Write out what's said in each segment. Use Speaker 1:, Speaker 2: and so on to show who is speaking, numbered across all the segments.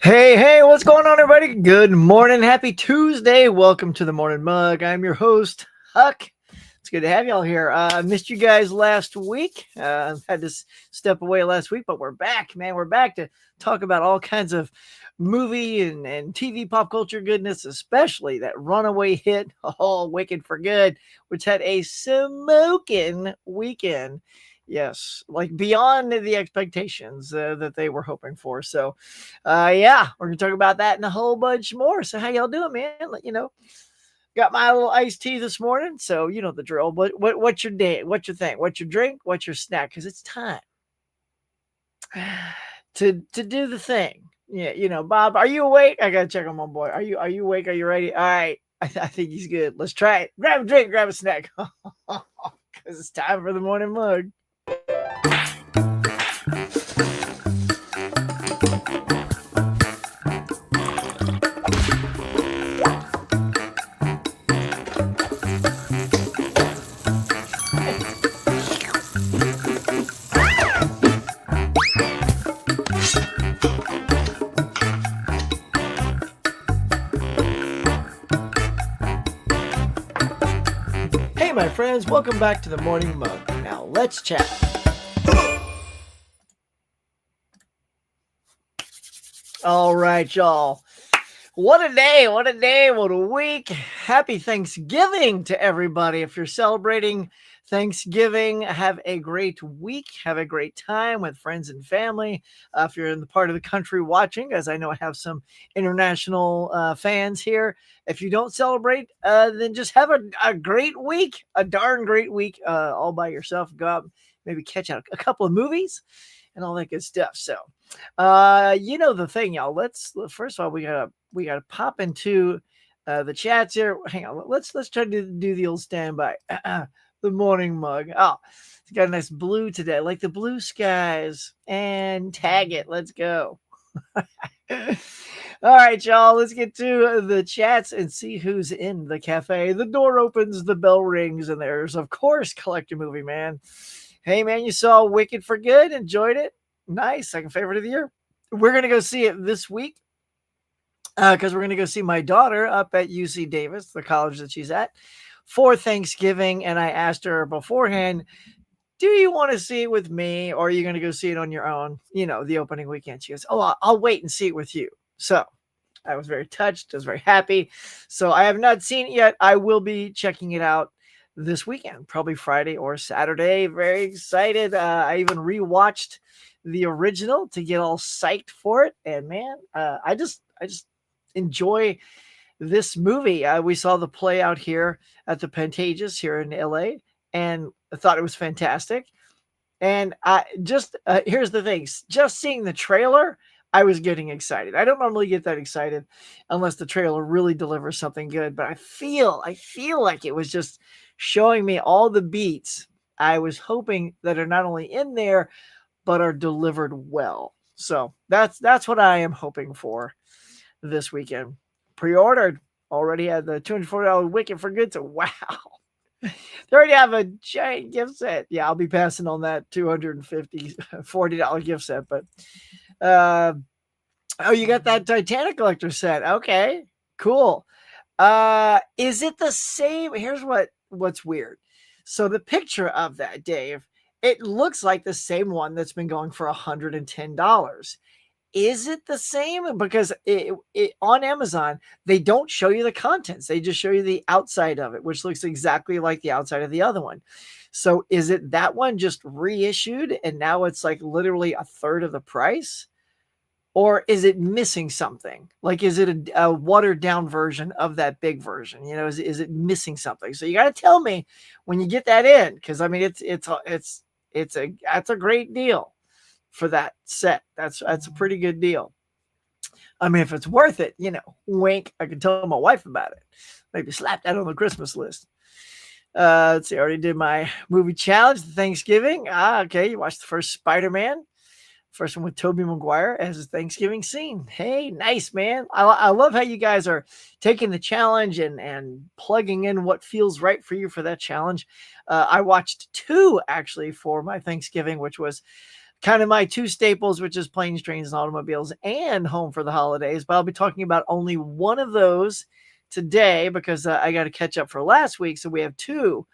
Speaker 1: Hey, what's going on, everybody? Good morning. Happy Tuesday. Welcome to the Morning Mug. I'm your host, Huck. It's good to have y'all here. I missed you guys last week. Had to step away last week, but we're back, man. We're back to talk about all kinds of movie and TV pop culture goodness, especially that runaway hit, Wicked for Good, which had a smoking weekend. Yes, like beyond the expectations that they were hoping for. So, yeah, we're gonna talk about that and a whole bunch more. So, how y'all doing, man? Got my little iced tea this morning, so you know the drill. What's your day? What's your thing? What's your drink? What's your snack? Because it's time to do the thing. Yeah, Bob, are you awake? I gotta check on my boy. Are you awake? Are you ready? All right, I think he's good. Let's try it. Grab a drink, grab a snack, because it's time for the morning mug. Hey, my friends, welcome back to the Morning Mug. Now, let's chat. All right, y'all. What a day, what a week. Happy Thanksgiving to everybody. If you're celebrating Thanksgiving, have a great week. Have a great time with friends and family. If you're in the part of the country watching, as I know I have some international fans here, if you don't celebrate, then just have a great week, a darn great week all by yourself. Go out, maybe catch out a couple of movies and all that good stuff. So, the thing, y'all. Let's first of all, we gotta pop into the chats here. Hang on, let's try to do the old standby. The morning mug. Oh, it's got a nice blue today, like the blue skies. And tag it. Let's go. All right, y'all. Let's get to the chats and see who's in the cafe. The door opens, the bell rings, and there's, of course, Collector Movie Man. Hey, man, you saw Wicked for Good? Enjoyed it? Nice. Second favorite of the year. We're going to go see it this week because we're going to go see my daughter up at UC Davis, the college that she's at, for Thanksgiving. And I asked her beforehand, do you want to see it with me or are you going to go see it on your own? The opening weekend. She goes, oh, I'll wait and see it with you. So I was very touched. I was very happy. So I have not seen it yet. I will be checking it out this weekend, probably Friday or Saturday. Very excited. I even rewatched the original to get all psyched for it. And man, I just enjoy this movie. We saw the play out here at the Pantages here in LA, and I thought it was fantastic. And I just here's the thing: just seeing the trailer, I was getting excited. I don't normally get that excited unless the trailer really delivers something good. But I feel like it was just showing me all the beats I was hoping that are not only in there but are delivered well. So that's what I am hoping for this weekend. Pre-ordered, already had the $240 Wicked for Good. So wow. They already have a giant gift set. Yeah, I'll be passing on that $40 gift set. But you got that Titanic collector set. Okay, cool. Is it the same? Here's what's weird. So the picture of that, Dave, it looks like the same one that's been going for $110. Is it the same? Because it on Amazon, they don't show you the contents. They just show you the outside of it, which looks exactly like the outside of the other one. So is it that one just reissued and now it's like literally a third of the price? Or is it missing something? Like, is it a watered down version of that big version? Is it missing something? So you got to tell me when you get that in, because I mean, that's a great deal for that set. That's a pretty good deal. I mean, if it's worth it, wink. I can tell my wife about it. Maybe slap that on the Christmas list. Let's see. I already did my movie challenge, Thanksgiving. Okay. You watched the first Spider-Man. First one with Tobey Maguire as a Thanksgiving scene. Hey, nice, man. I love how you guys are taking the challenge and plugging in what feels right for you for that challenge. I watched two, actually, for my Thanksgiving, which was kind of my two staples, which is Planes, Trains, and Automobiles and Home for the Holidays. But I'll be talking about only one of those today because I got to catch up for last week. So we have two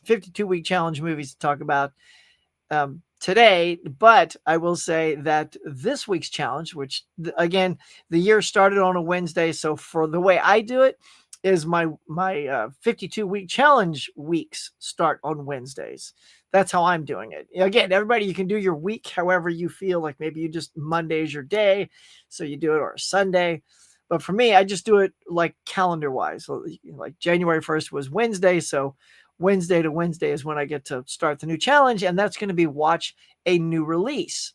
Speaker 1: 52-week challenge movies to talk about today. But I will say that this week's challenge, which again, the year started on a Wednesday. So for the way I do it, is my 52-week challenge weeks start on Wednesdays. That's how I'm doing it. Again, everybody, you can do your week however you feel. Like maybe you just Monday's your day, so you do it, or Sunday. But for me, I just do it like calendar wise. So like January 1st was Wednesday, so Wednesday to Wednesday is when I get to start the new challenge, and that's going to be watch a new release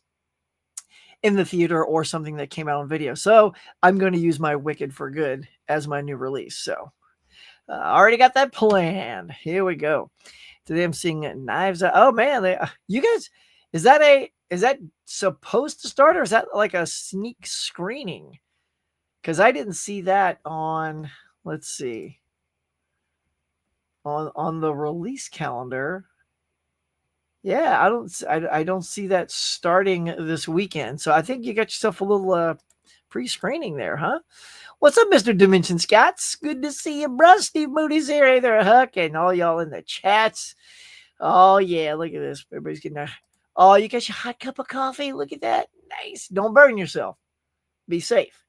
Speaker 1: in the theater or something that came out on video. So I'm going to use my Wicked for Good as my new release. So I already got that planned. Here we go. Today I'm seeing Knives Out. Oh man, you guys, is that supposed to start, or is that like a sneak screening? Because I didn't see that on, let's see, on the release calendar. Yeah, I don't see that starting this weekend. So I think you got yourself a little pre-screening there, huh? What's up, Mr. Dimension Scots? Good to see you, bro. Steve Moody's here. Hey there, Huck, and all y'all in the chats. Oh yeah, look at this. Everybody's getting oh, you got your hot cup of coffee. Look at that. Nice. Don't burn yourself. Be safe.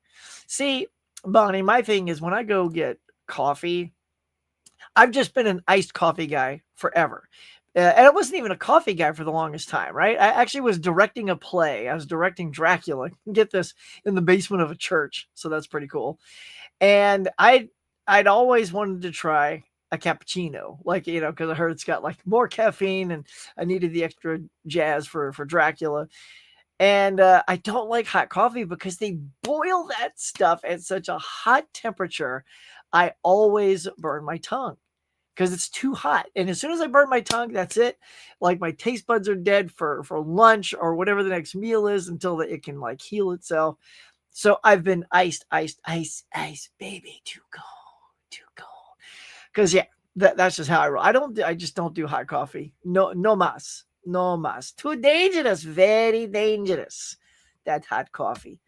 Speaker 1: See, Bonnie, my thing is when I go get coffee, I've just been an iced coffee guy forever. And I wasn't even a coffee guy for the longest time, right? I actually was directing a play. I was directing Dracula. Get this, in the basement of a church. So that's pretty cool. And I'd always wanted to try a cappuccino, like, because I heard it's got like more caffeine and I needed the extra jazz for Dracula. And I don't like hot coffee because they boil that stuff at such a hot temperature. I always burn my tongue because it's too hot. And as soon as I burn my tongue, that's it. Like my taste buds are dead for lunch or whatever the next meal is until it can like heal itself. So I've been iced, baby, too cold. Because yeah, that's just how I roll. I just don't do hot coffee. No mas. Too dangerous, very dangerous. That hot coffee.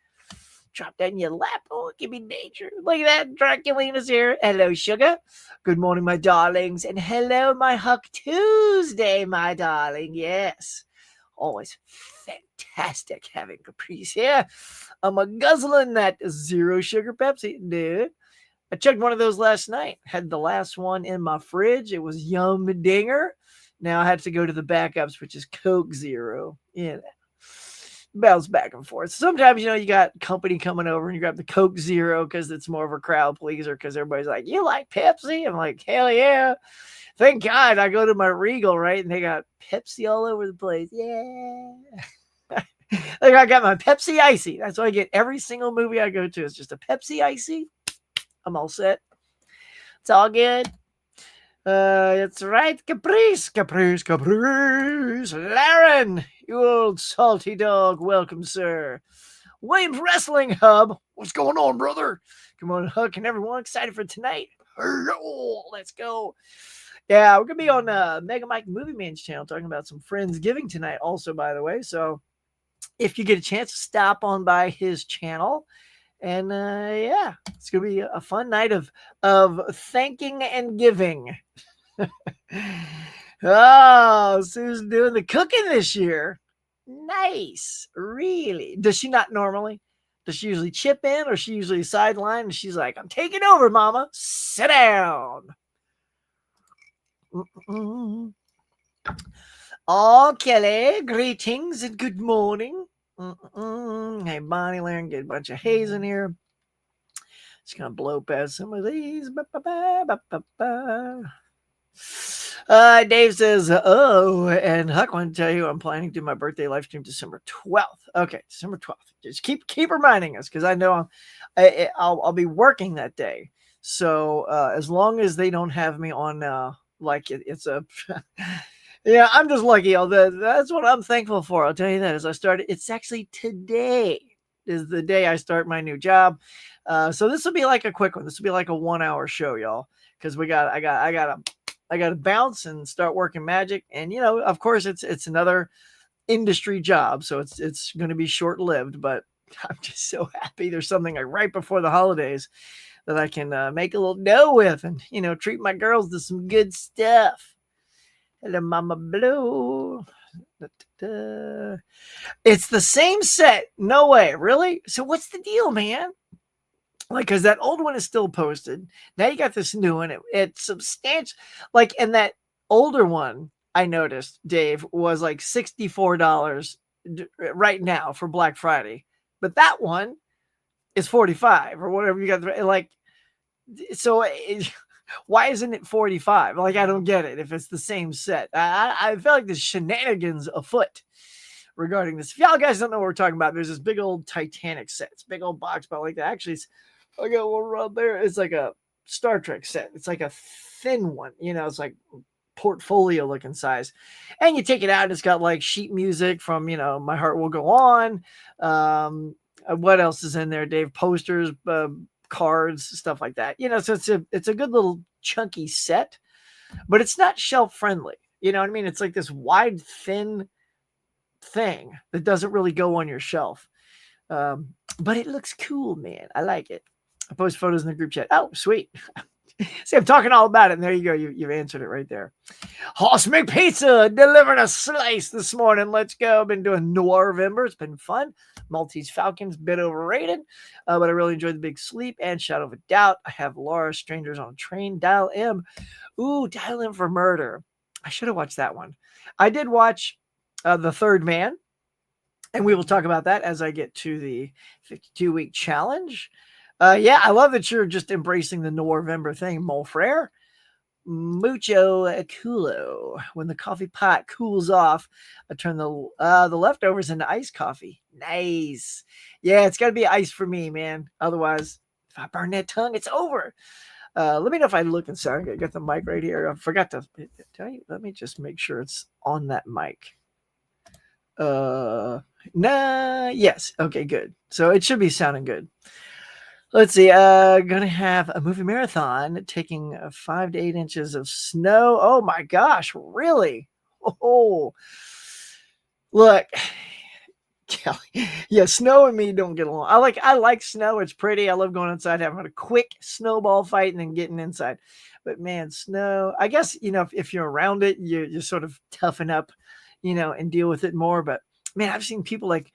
Speaker 1: Drop that in your lap. Oh, it can be danger. Look at that. Draculina's here. Hello, sugar. Good morning, my darlings. And hello, my Huck Tuesday, my darling. Yes. Always fantastic having Caprice here. I'm a guzzling that zero sugar Pepsi, dude. I chugged one of those last night. Had the last one in my fridge. It was yum dinger. Now I had to go to the backups, which is Coke Zero. Bounce back and forth. Sometimes, you got company coming over and you grab the Coke Zero because it's more of a crowd pleaser because everybody's like, you like Pepsi? I'm like, hell yeah. Thank God I go to my Regal, right? And they got Pepsi all over the place. Yeah. Like I got my Pepsi Icy. That's what I get every single movie I go to. It's just a Pepsi Icy. I'm all set. It's all good. It's right. Caprice. Laren, you old salty dog. Welcome, sir. Wayne's Wrestling Hub. What's going on, brother? Come on, Huck and everyone. Excited for tonight. Let's go. Yeah, we're going to be on Mega Mike Movie Man's channel talking about some Friendsgiving tonight also, by the way. So if you get a chance to stop on by his channel, and yeah, it's going to be a fun night of thanking and giving. Oh, Sue's doing the cooking this year. Nice. Really? Does she not normally? Does she usually chip in or she usually sideline? And she's like, I'm taking over, mama. Sit down. Oh, Kelly, greetings and good morning. Hey, Bonnie, Laren, get a bunch of haze in here. Just gonna blow past some of these. Dave says, oh, and Huck, want to tell you I'm planning to do my birthday live stream December 12th. Okay, December 12th. Just keep reminding us because I know I'll be working that day. So as long as they don't have me on like it's a yeah, I'm just lucky. That's what I'm thankful for. I'll tell you that as I started. It's actually today is the day I start my new job. So this will be like a quick one. This will be like a 1 hour show, y'all, because I got to bounce and start working magic. And of course, it's another industry job, so it's going to be short lived. But I'm just so happy there's something like right before the holidays that I can make a little dough with, and treat my girls to some good stuff. Hello, Mama Blue. Da-da-da. It's the same set. No way, really? So what's the deal, man? Like, because that old one is still posted. Now you got this new one. It's substantial. Like, and that older one, I noticed, Dave, was like $64 right now for Black Friday. But that one is 45 or whatever you got. Like, so why isn't it 45? Like, I don't get it if it's the same set. I feel like there's shenanigans afoot regarding this. If y'all guys don't know what we're talking about, there's this big old Titanic set. It's a big old box, but like that. Actually, I got one right there. It's like a Star Trek set. It's like a thin one. It's like portfolio looking size. And you take it out, and it's got like sheet music from, My Heart Will Go On. What else is in there, Dave? Posters, cards, stuff like that. So it's a good little chunky set, but it's not shelf friendly. You know what I mean? It's like this wide, thin thing that doesn't really go on your shelf. But it looks cool, man. I like it. I post photos in the group chat. Oh, sweet. See, I'm talking all about it, and there you go. You've answered it right there. Hoss McPizza delivering a slice this morning. Let's go. I've been doing Noirvember. It's been fun. Maltese Falcon's a bit overrated, but I really enjoyed The Big Sleep and Shadow of a Doubt. I have Laura, Strangers on a Train, Dial M. Ooh, Dial M for Murder. I should have watched that one. I did watch The Third Man, and we will talk about that as I get to the 52-week challenge. Yeah, I love that you're just embracing the Noirvember thing, Mole Frere. Mucho culo. When the coffee pot cools off, I turn the leftovers into iced coffee. Nice. Yeah, it's got to be ice for me, man. Otherwise, if I burn that tongue, it's over. Let me know if I look inside. I got the mic right here. I forgot to tell you. Let me just make sure it's on that mic. Yes. Okay, good. So it should be sounding good. Let's see. Gonna have a movie marathon taking 5 to 8 inches of snow. Oh my gosh, really? Oh, look, Kelly. Yeah, snow and me don't get along. I like snow. It's pretty. I love going outside, having a quick snowball fight, and then getting inside. But man, snow. I guess if you're around it, you sort of toughen up, and deal with it more. But man, I've seen people like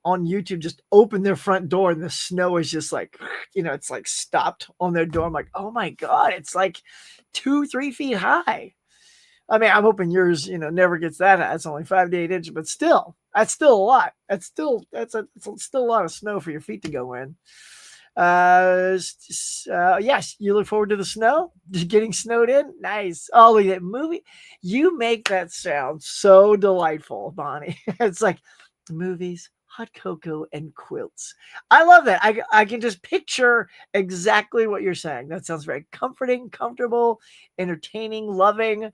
Speaker 1: on YouTube just open their front door and the snow is just like, it's like stopped on their door. I'm like, oh my God, it's like 2-3 feet high. I mean, I'm hoping yours, never gets that high. It's only 5 to 8 inches, but still, that's still a lot. That's still a lot of snow for your feet to go in. Yes, you look forward to the snow, just getting snowed in. Nice. Oh, look at that movie. You make that sound so delightful, Bonnie. It's like movies, hot cocoa, and quilts. I love that. I can just picture exactly what you're saying. That sounds very comforting, comfortable, entertaining, loving.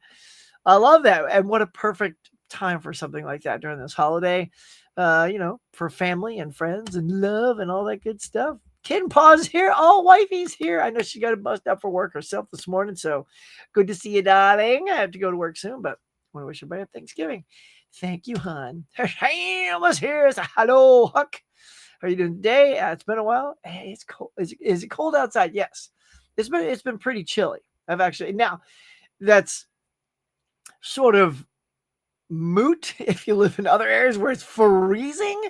Speaker 1: I love that. And what a perfect time for something like that during this holiday, for family and friends and love and all that good stuff. Kitten Paw's here. Oh, wifey's here. I know she got to bust up for work herself this morning. So good to see you, darling. I have to go to work soon, but I want to wish everybody a Thanksgiving. Thank you, hon. Ham was here. Hello, Huck. How are you doing today? It's been a while. Hey, it's cold. Is it cold outside? Yes. It's been pretty chilly. Now that's sort of moot if you live in other areas where it's freezing,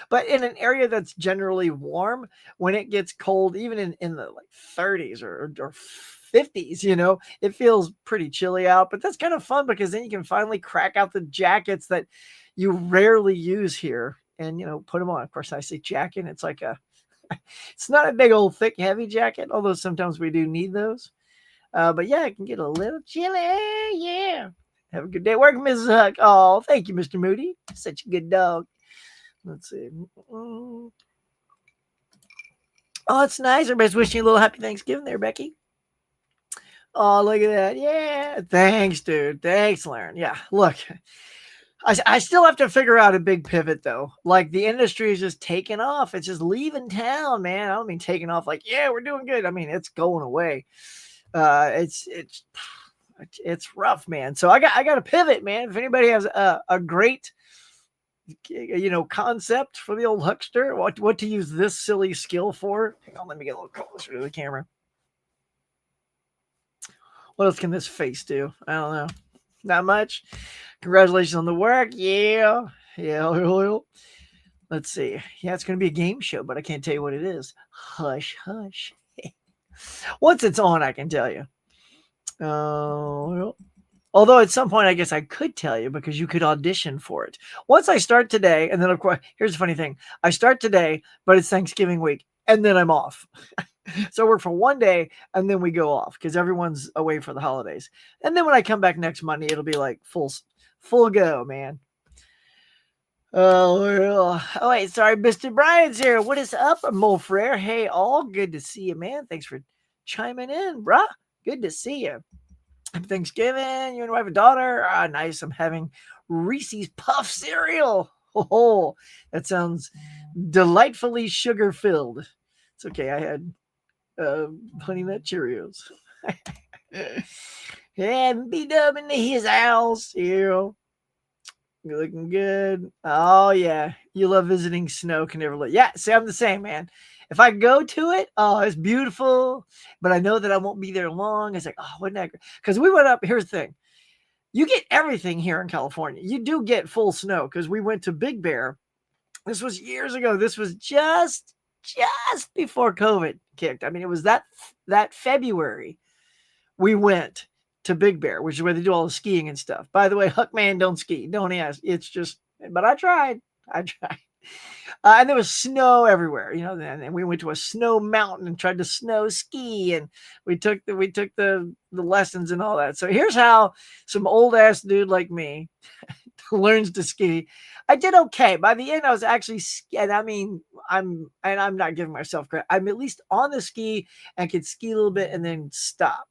Speaker 1: but in an area that's generally warm, when it gets cold, even in the like 30s or 50s, it feels pretty chilly out. But that's kind of fun because then you can finally crack out the jackets that you rarely use here and put them on. Of course, I say jacket, it's like it's not a big old thick heavy jacket, although sometimes we do need those. But yeah, it can get a little chilly. Yeah. Have a good day at work, Mrs. Huck. Oh, thank you, Mr. Moody. Such a good dog. Let's see. Oh, that's nice. Everybody's wishing you a little happy Thanksgiving there, Becky. Oh, look at that. Yeah. Thanks, dude. Thanks, Lauren. Yeah. Look, I still have to figure out a big pivot, though. Like, the industry is just taking off. It's just leaving town, man. I don't mean taking off like, yeah, we're doing good. I mean, it's going away. It's rough, man. So I got to pivot, man. If anybody has a great concept for the old huckster. What to use this silly skill for? Hang on, let me get a little closer to the camera. What else can this face do? I don't know. Not much. Congratulations on the work. Yeah. Yeah. Let's see. Yeah, it's going to be a game show, but I can't tell you what it is. Hush, hush. Once it's on, I can tell you. Although at some point, I guess I could tell you because you could audition for it. Once I start today, and then of course, here's the funny thing. I start today, but it's Thanksgiving week, and then I'm off. So I work for one day, and then we go off because everyone's away for the holidays. And then when I come back next Monday, it'll be like full go, man. Oh, wait, sorry, Mr. Brian's here. What is up, Mo Frere? Hey, all good to see you, man. Thanks for chiming in, bruh. Good to see you. Happy Thanksgiving. You and wife and daughter. Ah, nice. I'm having Reese's Puff cereal. Oh, that sounds delightfully sugar filled. It's okay. I had Honey Nut Cheerios. Yeah, B-Dub into his house. You're looking good. Oh, yeah. You love visiting snow. Can never let. Yeah, see, I'm the same, man. If I go to it, oh, it's beautiful. But I know that I won't be there long. It's like, oh, wouldn't that? Because we went up. Here's the thing. You get everything here in California. You do get full snow because we went to Big Bear. This was years ago. This was just before COVID kicked. I mean, it was that February we went to Big Bear, which is where they do all the skiing and stuff. By the way, Huckman don't ski. Don't ask. It's just, but I tried. And there was snow everywhere, and we went to a snow mountain and tried to snow ski, and we took the lessons and all that. So here's how some old ass dude like me learns to ski. I did okay. By the end, I was actually, and I mean, I'm not giving myself credit. I'm at least on the ski and could ski a little bit and then stop,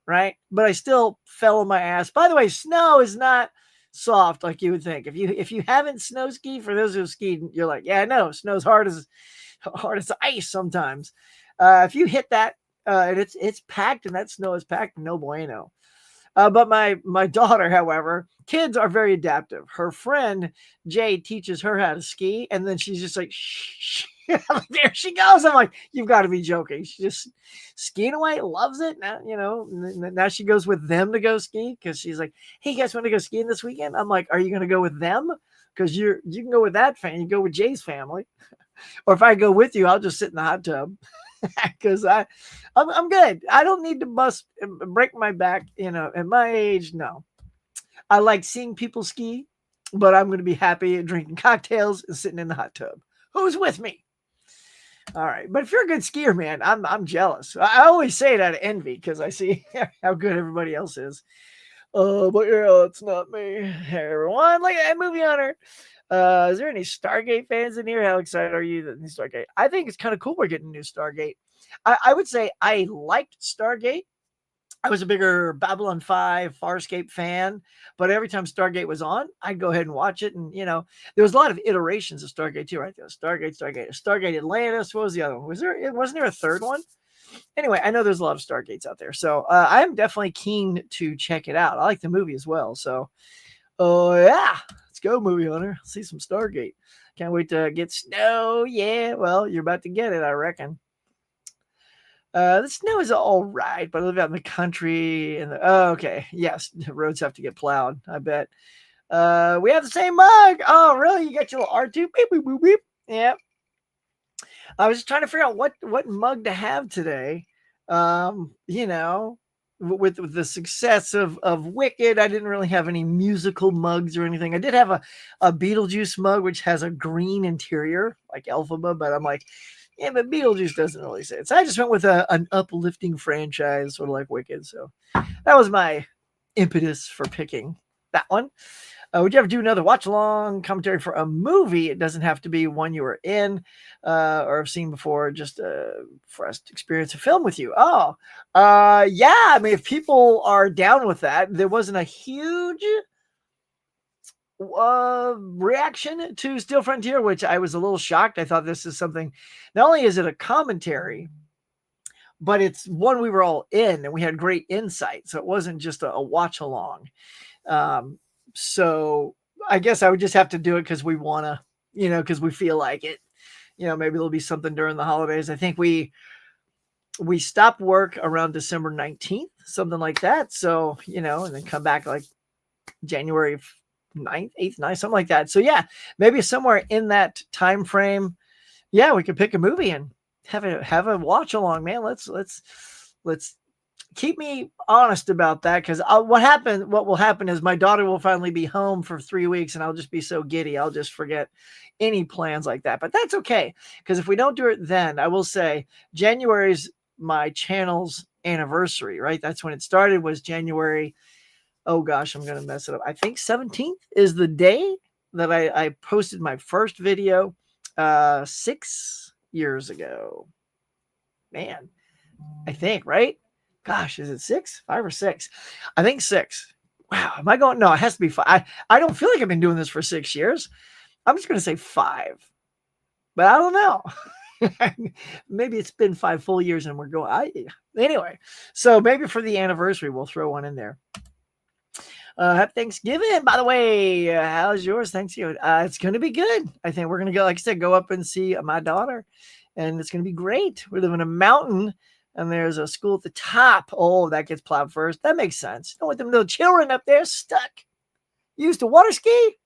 Speaker 1: right? But I still fell on my ass. By the way, snow is not soft like you would think. If you haven't snow skied, for those who skied, you're like, yeah, no, snow's hard as ice sometimes. If you hit that, and it's packed, and that snow is packed, no bueno. But my daughter, however, kids are very adaptive. Her friend Jay teaches her how to ski, and then she's just like, shh. There she goes. I'm like, you've got to be joking. She's just skiing away, loves it. Now, now she goes with them to go ski because she's like, hey, you guys want to go skiing this weekend? I'm like, are you going to go with them? Because you can go with that family. You go with Jay's family. Or if I go with you, I'll just sit in the hot tub because I'm good. I don't need to break my back, at my age. No, I like seeing people ski, but I'm going to be happy drinking cocktails and sitting in the hot tub. Who's with me? All right. But if you're a good skier, man, I'm jealous. I always say it out of envy because I see how good everybody else is. But yeah, it's not me. Hey, everyone, look at that movie honor. Is there any Stargate fans in here? How excited are you that new Stargate? I think it's kind of cool we're getting a new Stargate. I would say I liked Stargate. I was a bigger Babylon 5 Farscape fan, but every time Stargate was on, I'd go ahead and watch it. And, there was a lot of iterations of Stargate too, right? There was Stargate Atlantis. What was the other one? Wasn't there a third one? Anyway, I know there's a lot of Stargates out there. So I'm definitely keen to check it out. I like the movie as well. So, yeah, let's go, movie hunter. See some Stargate. Can't wait to get snow. Yeah, well, you're about to get it, I reckon. The snow is all right, but I live out in the country. Okay. Yes, the roads have to get plowed, I bet. We have the same mug. Oh, really? You got your little R2? Beep, beep, beep, beep. Yeah. I was just trying to figure out what mug to have today. With the success of Wicked, I didn't really have any musical mugs or anything. I did have a Beetlejuice mug, which has a green interior, like Elphaba, but I'm like, yeah, but Beetlejuice doesn't really say it. So I just went with an uplifting franchise, sort of like Wicked. So that was my impetus for picking that one. Would you ever do another watch-along commentary for a movie? It doesn't have to be one you were in or have seen before, just for us to experience a film with you. Yeah. I mean, if people are down with that, there wasn't a huge reaction to Steel Frontier, which I was a little shocked. I thought this is something, not only is it a commentary, but it's one we were all in and we had great insight. So it wasn't just a watch along. So I guess I would just have to do it because we want to, because we feel like it. Maybe there'll be something during the holidays. I think we stop work around December 19th, something like that. So, and then come back like January 9th, 8th, 9th, something like that. So yeah, maybe somewhere in that time frame, yeah, we could pick a movie and have a watch along, man. Let's keep me honest about that, because what will happen is my daughter will finally be home for 3 weeks and I'll just be so giddy I'll just forget any plans like that. But that's okay, because if we don't do it then, I will say January's my channel's anniversary, right? That's when it started, was January. Oh gosh, I'm gonna mess it up. I think 17th is the day that I posted my first video 6 years ago. Man, I think, right? Gosh, is it 6? 5 or 6? I think 6. Wow, am I going? No, it has to be 5. I don't feel like I've been doing this for 6 years. I'm just gonna say 5, but I don't know. Maybe it's been 5 full years and we're going. Anyway, so maybe for the anniversary we'll throw one in there. Happy Thanksgiving, by the way. How's yours? Thanksgiving. It's going to be good. I think we're going to go, like I said, go up and see my daughter, and it's going to be great. We live in a mountain, and there's a school at the top. Oh, that gets plowed first. That makes sense. You don't want them little children up there stuck. You used to water ski?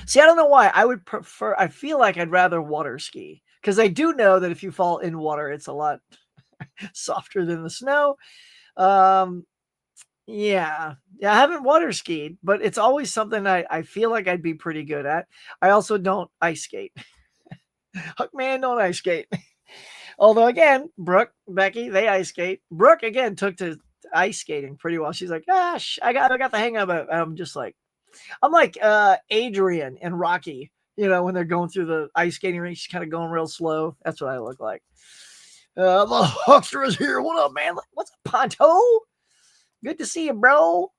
Speaker 1: See, I don't know why. I feel like I'd rather water ski, because I do know that if you fall in water, it's a lot softer than the snow. Yeah, I haven't water skied, but it's always something I feel like I'd be pretty good at. I also don't ice skate. Huckman don't ice skate. Although again, Brooke, Becky, they ice skate. Brooke again took to ice skating pretty well. She's like, gosh, I got the hang of it. I'm like Adrian and Rocky, when they're going through the ice skating rink, she's kind of going real slow. That's what I look like. The Huckster is here. What up, man? What's up, Ponto? Good to see you, bro.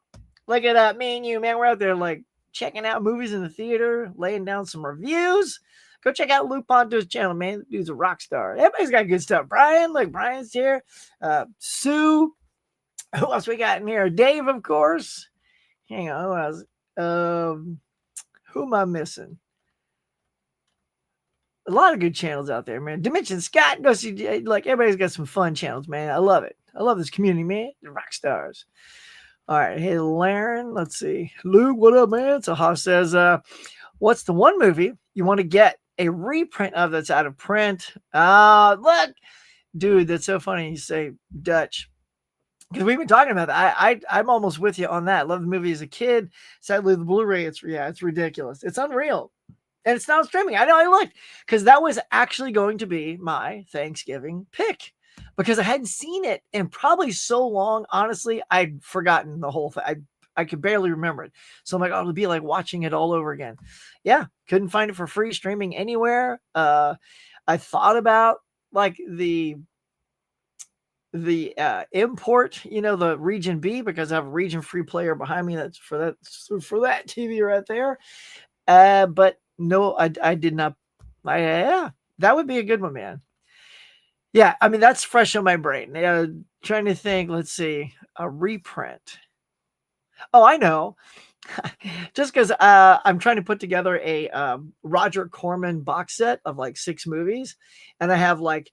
Speaker 1: Look at me and you, man. We're out there like checking out movies in the theater, laying down some reviews. Go check out Luke Ponto's channel, man. The dude's a rock star. Everybody's got good stuff. Brian, look, Brian's here. Sue. Who else we got in here? Dave, of course. Hang on. Who else? Who am I missing? A lot of good channels out there, man. Dimension Scott. Go see, like, everybody's got some fun channels, man. I love it. I love this community, man. The rock stars. All right. Hey, Laren. Let's see. Luke, what up, man? So Haas says, what's the one movie you want to get a reprint of that's out of print? Look, dude, that's so funny. You say Dutch, because we've been talking about that. I'm almost with you on that. Love the movie as a kid. Sadly, the Blu-ray, it's ridiculous. It's unreal. And it's not streaming. I know, I looked, because that was actually going to be my Thanksgiving pick, because I hadn't seen it in probably so long. Honestly, I'd forgotten the whole thing. I could barely remember it. So I'm like, oh, it'll be like watching it all over again. Yeah, couldn't find it for free streaming anywhere. I thought about like the import, the region B, because I have a region free player behind me. That's for that TV right there. But no, I did not. Yeah, that would be a good one, man. Yeah, I mean, that's fresh on my brain. Trying to think. Let's see, a reprint. Oh, I know. Just because I'm trying to put together a Roger Corman box set of like 6 movies, and I have like,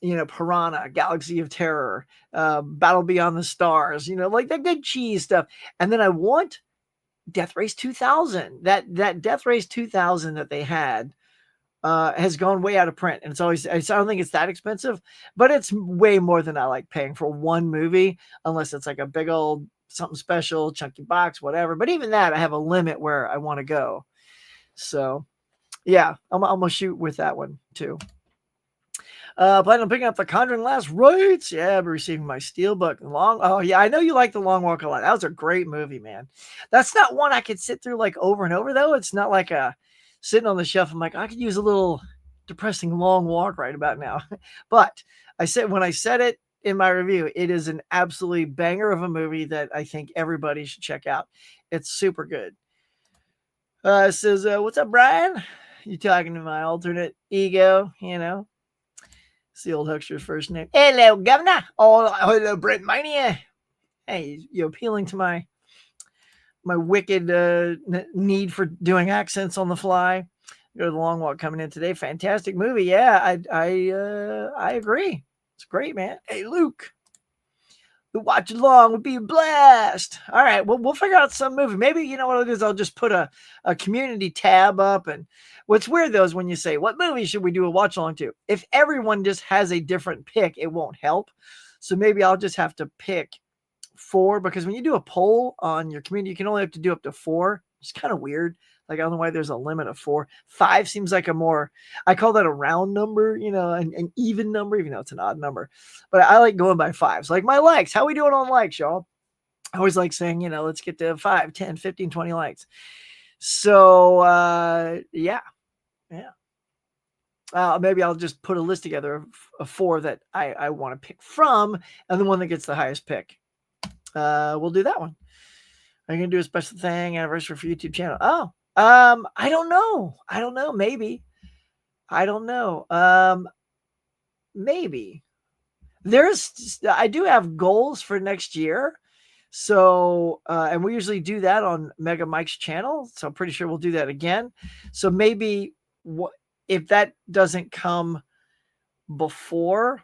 Speaker 1: Piranha, Galaxy of Terror, Battle Beyond the Stars, like the good cheese stuff. And then I want Death Race 2000. That Death Race 2000 that they had has gone way out of print, and I don't think it's that expensive, but it's way more than I like paying for one movie, unless it's like a big old something special, chunky box, whatever. But even that, I have a limit where I want to go. So yeah, I'm gonna shoot with that one too. Planning on picking up The Conjuring Last Rites. Yeah, I'll be receiving my Steelbook. Oh yeah, I know you like The Long Walk a lot. That was a great movie, man. That's not one I could sit through like over and over, though. It's not like a sitting on the shelf. I'm like, I could use a little depressing long walk right about now. But when I said it in my review, it is an absolutely banger of a movie that I think everybody should check out. It's super good. It says, what's up, Brian? You talking to my alternate ego, It's the old huckster's first name. Hello, Governor. Oh, hello, Brent Mania. Hey, you appealing to my my wicked need for doing accents on the fly. Go to the long walk coming in today. Fantastic movie. Yeah, I agree. It's great, man. Hey, Luke, the watch along would be a blast. All right, well, we'll figure out some movie. Maybe you know what it is. I'll just put a community tab up. And what's weird though is when you say what movie should we do a watch along to? If everyone just has a different pick, it won't help. So maybe I'll just have to pick 4, because when you do a poll on your community, you can only have to do up to 4. It's kind of weird. Like, I don't know why there's a limit of 4. 5 seems like a more, I call that a round number, you know, an even number, even though it's an odd number. But I like going by 5s. Like my likes. How we doing on likes, y'all? I always like saying, you know, let's get to 5, 10, 15, 20 likes. So, yeah. Maybe I'll just put a list together of 4 that I want to pick from, and the one that gets the highest pick. We'll do that one. Are you gonna do a special thing anniversary for YouTube channel? Oh, I don't know. Maybe. I don't know. Maybe. I do have goals for next year. So, and we usually do that on Mega Mike's channel. So I'm pretty sure we'll do that again. So maybe if that doesn't come before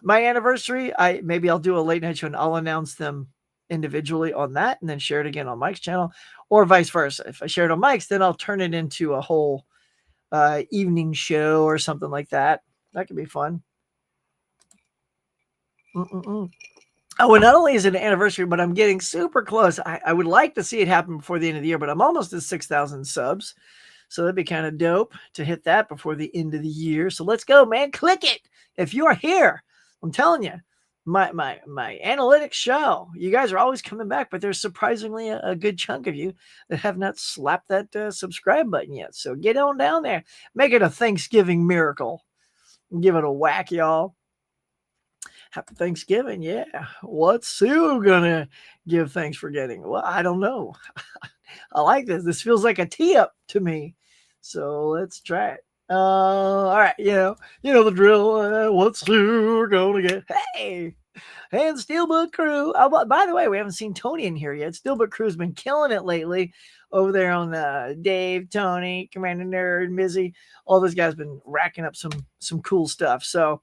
Speaker 1: my anniversary, maybe I'll do a late night show and I'll announce them individually on that and then share it again on Mike's channel, or vice versa. If I share it on Mike's, then I'll turn it into a whole evening show or something like that. That could be fun. Oh, and not only is it an anniversary, but I'm getting super close. I would like to see it happen before the end of the year, but I'm almost at 6,000 subs. So that'd be kind of dope to hit that before the end of the year. So let's go, man. Click it. If you are here, I'm telling you, my analytics show. You guys are always coming back, but there's surprisingly a good chunk of you that have not slapped that subscribe button yet. So get on down there. Make it a Thanksgiving miracle. Give it a whack, y'all. Happy Thanksgiving. Yeah. What's Sue gonna give thanks for getting? Well, I don't know. I like this. This feels like a tee up to me. So let's try it. All right. You know the drill. What's Sue gonna get? Hey, and Steelbook Crew. By the way, we haven't seen Tony in here yet. Steelbook Crew's been killing it lately over there on Dave, Tony, Commander Nerd, Mizzy. All those guys been racking up some cool stuff. So,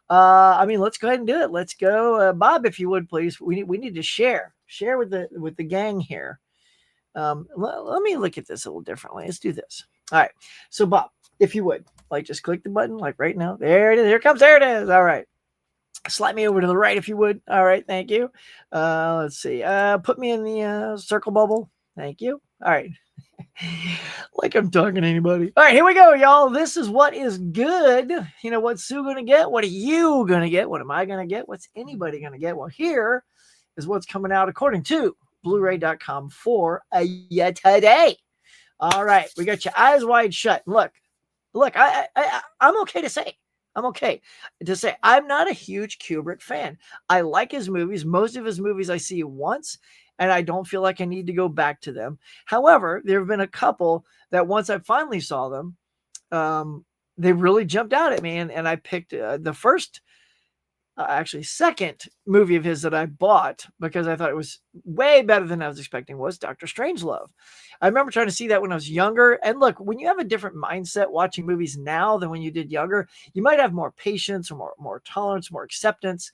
Speaker 1: I mean, let's go ahead and do it. Let's go, Bob, if you would, please. We need to share with the gang here. Let me look at this a little differently. Let's do this. All right. So, Bob, if you would, like, just click the button, like right now. There it is. Here it comes. There it is. All right. Slide me over to the right if you would. All right. Thank you. Let's see. Put me in the circle bubble. Thank you. All right. Like I'm talking to anybody. All right, here we go, y'all. This is what is good. You know, what's Sue gonna get? What are you gonna get? What am I gonna get? What's anybody gonna get? Well, here is what's coming out according to Blu-ray.com for today. All right, we got your eyes wide shut. Look, I'm okay to say. I'm not a huge Kubrick fan. I like his movies. Most of his movies I see once, and I don't feel like I need to go back to them. However, there have been a couple that once I finally saw them, they really jumped out at me. And I picked the first, second movie of his that I bought because I thought it was way better than I was expecting, was Dr. Strangelove. I remember trying to see that when I was younger. And look, when you have a different mindset watching movies now than when you did younger, you might have more patience or more tolerance, more acceptance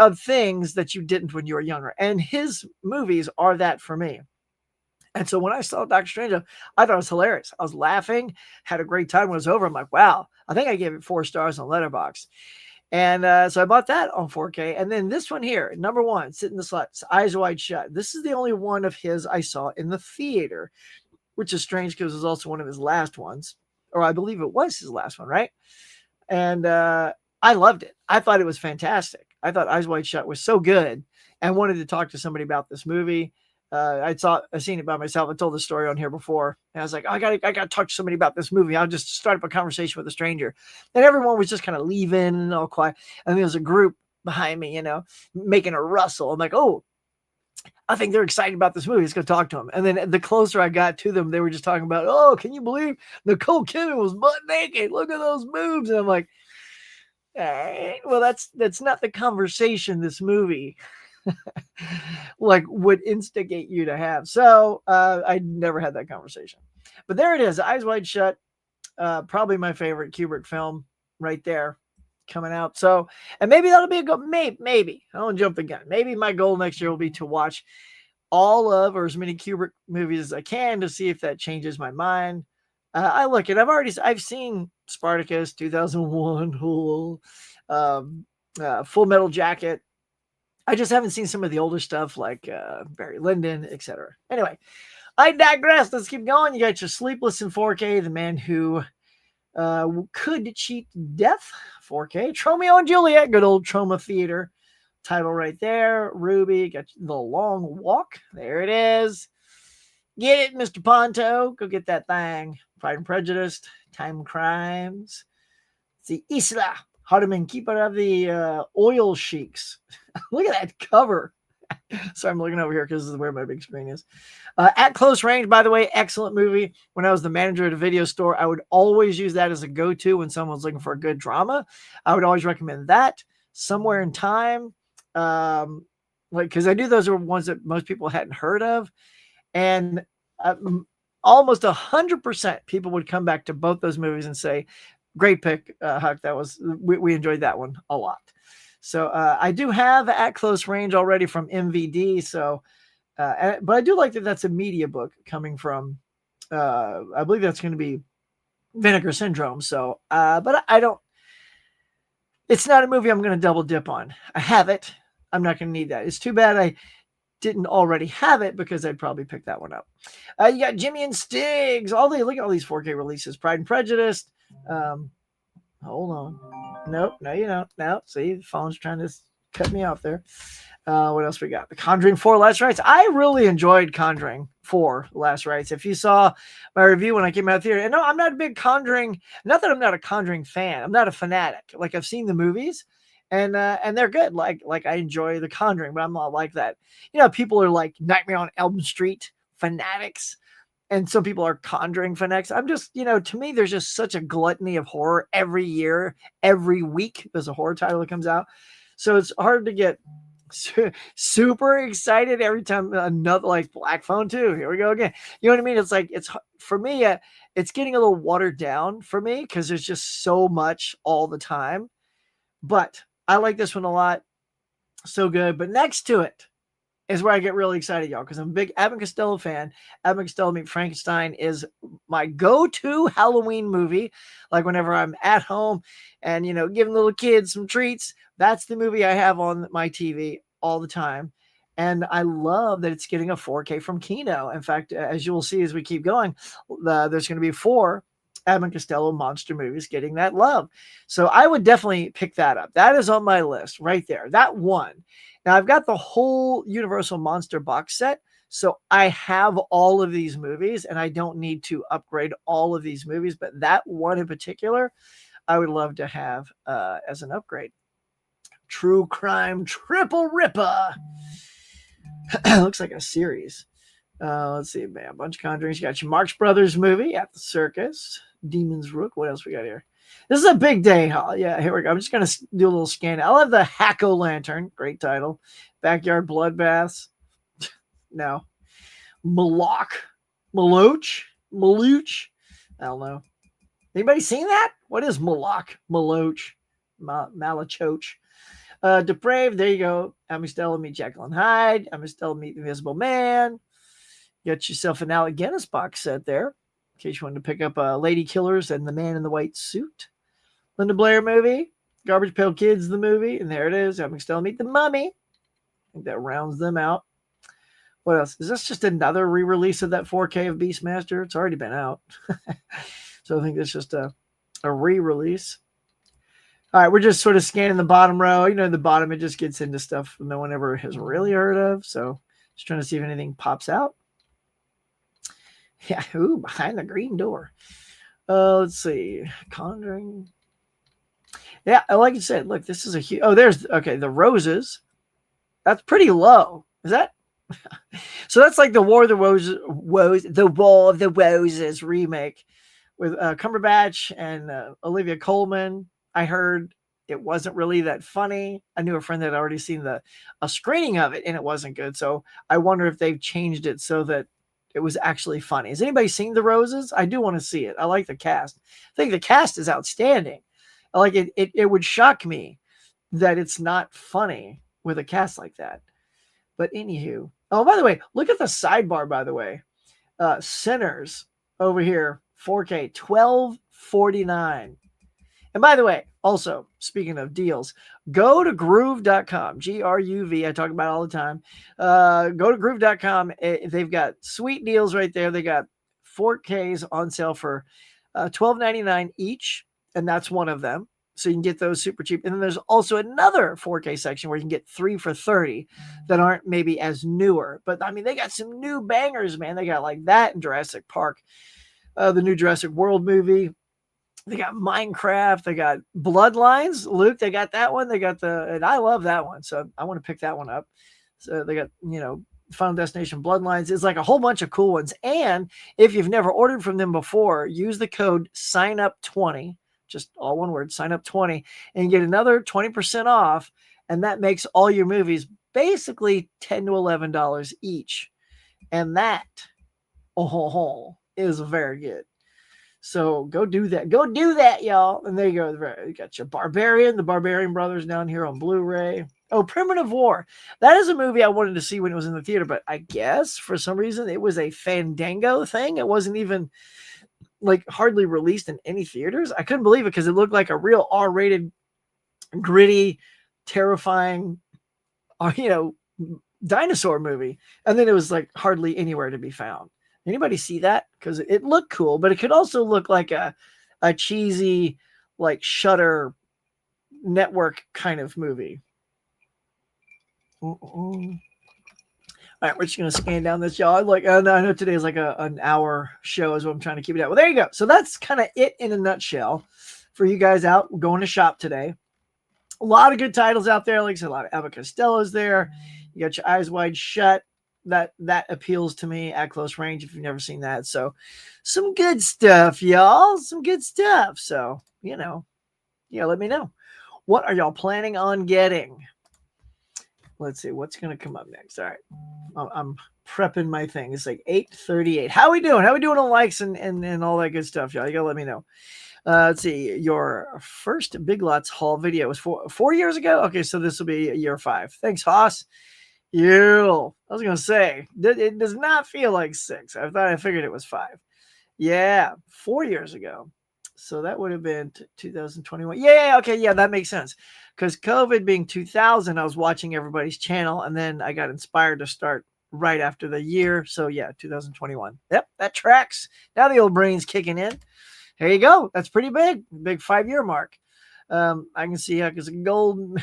Speaker 1: of things that you didn't when you were younger. And his movies are that for me. And so when I saw Dr. Strangelove, I thought it was hilarious. I was laughing, had a great time when it was over. I'm like, wow, I think I gave it 4 stars on Letterboxd. And so I bought that on 4K. And then this one here, number 1, Sit in the Sluts, Eyes Wide Shut. This is the only one of his I saw in the theater, which is strange because it was also one of his last ones. Or I believe it was his last one, right? And I loved it. I thought it was fantastic. I thought Eyes Wide Shut was so good and wanted to talk to somebody about this movie. I've seen it by myself. I told the story on here before. And I was like, I got to talk to somebody about this movie. I'll just start up a conversation with a stranger. And everyone was just kind of leaving and all quiet. And there was a group behind me, making a rustle. I'm like, oh, I think they're excited about this movie. Let's go talk to them. And then the closer I got to them, they were just talking about, oh, can you believe Nicole Kidman was butt naked? Look at those boobs. And I'm like, all right, well, that's not the conversation this movie like would instigate you to have. So I never had that conversation. But there it is, Eyes Wide Shut. Probably my favorite Kubrick film right there coming out. So, and maybe that'll be a go. Maybe I don't jump the gun. Maybe my goal next year will be to watch all of or as many Kubrick movies as I can to see if that changes my mind. I look at I've seen Spartacus 2001, Full Metal Jacket. I just haven't seen some of the older stuff like Barry Lyndon, etc. Anyway, I digress. Let's keep going. You got your Sleepless in 4K, The Man Who Could Cheat Death, 4K. Tromeo and Juliet, good old Troma Theater title right there. Ruby, got The Long Walk. There it is. Get it, Mr. Ponto. Go get that thing. Pride and Prejudice, Time Crimes. The Isla, Hardiman, Keeper of the Oil Sheiks. Look at that cover. Sorry, I'm looking over here because this is where my big screen is. At Close Range, by the way, excellent movie. When I was the manager at a video store, I would always use that as a go-to when someone's looking for a good drama. I would always recommend that. Somewhere in Time, because I knew those were ones that most people hadn't heard of, and almost 100% people would come back to both those movies and say, "Great pick, Huck. That was we enjoyed that one a lot." So I do have At Close Range already from MVD. So, but I do like that that's a media book coming from, I believe that's going to be Vinegar Syndrome. So, but I don't, it's not a movie I'm going to double dip on. I have it. I'm not going to need that. It's too bad I didn't already have it because I'd probably pick that one up. You got Jimmy and Stiggs. Look at all these 4K releases. Pride and Prejudice. Hold on. Nope, no, you don't. No, see, the phone's trying to cut me off there. What else we got? The Conjuring 4 Last Rites. I really enjoyed Conjuring 4 Last Rites. If you saw my review when I came out of the theater, and no, I'm not a big Conjuring, not that I'm not a Conjuring fan. I'm not a fanatic. Like, I've seen the movies and they're good. Like I enjoy The Conjuring, but I'm not like that. You know, people are like Nightmare on Elm Street fanatics. And some people are Conjuring fanatics. I'm just, to me, there's just such a gluttony of horror every year, every week. There's a horror title that comes out. So it's hard to get super excited every time another, like Black Phone 2. Here we go again. You know what I mean? It's like, for me, it's getting a little watered down for me because there's just so much all the time. But I like this one a lot. So good. But next to it is where I get really excited, y'all, because I'm a big Abbott and Costello fan. Abbott and Costello Meet Frankenstein is my go-to Halloween movie. Like whenever I'm at home and, giving little kids some treats, that's the movie I have on my TV all the time. And I love that it's getting a 4K from Kino. In fact, as you will see as we keep going, there's going to be 4 Abbott and Costello monster movies getting that love. So I would definitely pick that up. That is on my list right there. That one. Now, I've got the whole Universal Monster box set, so I have all of these movies, and I don't need to upgrade all of these movies, but that one in particular, I would love to have as an upgrade. True Crime Triple Ripper. Looks like a series. Let's see, man, a bunch of Conjurings. You got your Marx Brothers movie, At the Circus, Demon's Rook. What else we got here? This is a big day, huh? Yeah, here we go. I'm just going to do a little scan. I'll have the Hack-O-Lantern. Great title. Backyard Bloodbaths. No. Moloch. Malooch. I don't know. Anybody seen that? What is Moloch? Maloch. Malachoch. Depraved. There you go. Amistella Meet Jekyll and Hyde. Amistella Meet the Invisible Man. Get yourself an Alec Guinness box set there. In case you wanted to pick up Lady Killers and The Man in the White Suit. Linda Blair movie. Garbage Pail Kids, the movie. And there it is. I'm still Meet the Mummy. I think that rounds them out. What else? Is this just another re-release of that 4K of Beastmaster? It's already been out. So I think it's just a re-release. All right, we're just sort of scanning the bottom row. The bottom, it just gets into stuff no one ever has really heard of. So just trying to see if anything pops out. Yeah, ooh, Behind the Green Door. Let's see. Conjuring. Yeah, like you said, look, this is a huge... Oh, The Roses. That's pretty low. Is that... So that's like the War of the Roses, the War of the Roses remake with Cumberbatch and Olivia Colman. I heard It wasn't really that funny. I knew a friend that had already seen a screening of it, and it wasn't good. So I wonder if they've changed it so that it was actually funny. Has anybody seen The Roses? I do want to see it. I like the cast. I think the cast is outstanding. Like it would shock me that it's not funny with a cast like that. But anywho, oh, by the way, look at the sidebar, by the way. Sinners over here, 4K, $12.49. And by the way, also, speaking of deals, go to groove.com, Gruv. I talk about it all the time. Go to groove.com. They've got sweet deals right there. They got 4Ks on sale for $12.99 each, and that's one of them. So you can get those super cheap. And then there's also another 4K section where you can get 3 for $30 that aren't maybe as newer. But I mean, they got some new bangers, man. They got like that in Jurassic Park, the new Jurassic World movie. They got Minecraft. They got Bloodlines. Luke, they got that one. They got and I love that one. So I want to pick that one up. So they got, Final Destination Bloodlines. It's like a whole bunch of cool ones. And if you've never ordered from them before, use the code SIGNUP20. Just all one word, sign up 20, and get another 20% off. And that makes all your movies basically $10 to $11 each. And that, is very good. So go do that. Go do that, y'all. And there you go. You got your Barbarian, the Barbarian Brothers down here on Blu-ray. Oh, Primitive War. That is a movie I wanted to see when it was in the theater, but I guess for some reason it was a Fandango thing. It wasn't even like hardly released in any theaters. I couldn't believe it because it looked like a real R-rated, gritty, terrifying, dinosaur movie. And then it was like hardly anywhere to be found. Anybody see that? Because it looked cool, but it could also look like a cheesy, like Shudder network kind of movie. All right, we're just going to scan down this, y'all. I know today is like an hour show is what I'm trying to keep it at. Well, there you go. So that's kind of it in a nutshell for you guys out going to shop today. A lot of good titles out there. Like I said, a lot of Abbott Costello's there. You got your Eyes Wide Shut. That appeals to me at close range if you've never seen that. So some good stuff, y'all. Some good stuff. So, let me know. What are y'all planning on getting? Let's see what's going to come up next. All right. I'm prepping my thing. It's like 8:38. How we doing? How we doing on likes and all that good stuff, y'all? You got to let me know. Let's see. Your first Big Lots haul video was 4 years ago. Okay, so this will be year 5. Thanks, Haas. I was going to say, it does not feel like 6. I figured it was 5. Yeah, 4 years ago. So that would have been 2021. Yeah, okay, yeah, that makes sense. Because COVID being 2000, I was watching everybody's channel, and then I got inspired to start right after the year. So yeah, 2021. Yep, that tracks. Now the old brain's kicking in. There you go. That's pretty big 5-year mark. I can see how because gold.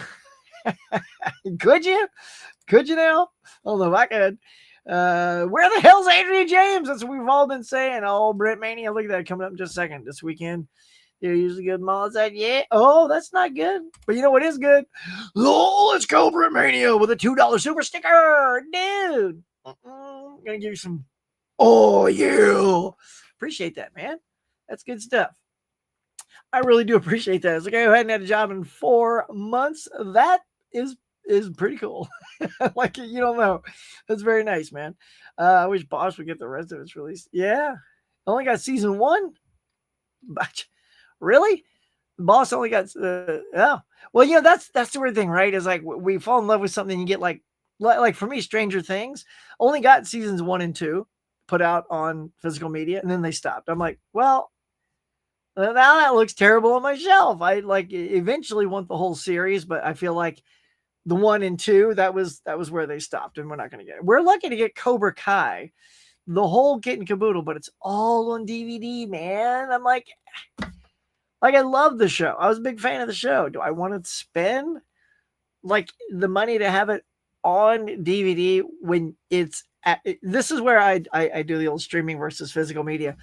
Speaker 1: Could you now? I don't know if I could. Where the hell's Adrian James? That's what we've all been saying. Oh, Brit Mania. Look at that coming up in just a second. This weekend. They're usually good malls. Yeah. Oh, that's not good. But you know what is good? Oh, let's go, Brit Mania with a $2 super sticker. Dude. I'm going to give you some. Oh, yeah. Appreciate that, man. That's good stuff. I really do appreciate that. It's like I hadn't had a job in 4 months. That is pretty cool. Like, you don't know. That's very nice, man. I wish Boss would get the rest of its released. Yeah. Only got season 1. But really? Boss only got oh. Well, that's the weird thing, right? Is like we fall in love with something, you get like for me, Stranger Things only got seasons 1 and 2 put out on physical media, and then they stopped. I'm like, well, now that looks terrible on my shelf. I eventually want the whole series, but I feel like the 1 and 2, that was where they stopped, and we're not going to get it. We're lucky to get Cobra Kai, the whole kit and caboodle, but it's all on DVD, man. I'm like I love the show. I was a big fan of the show. Do I want to spend like the money to have it on DVD when it's this is where I do the old streaming versus physical media,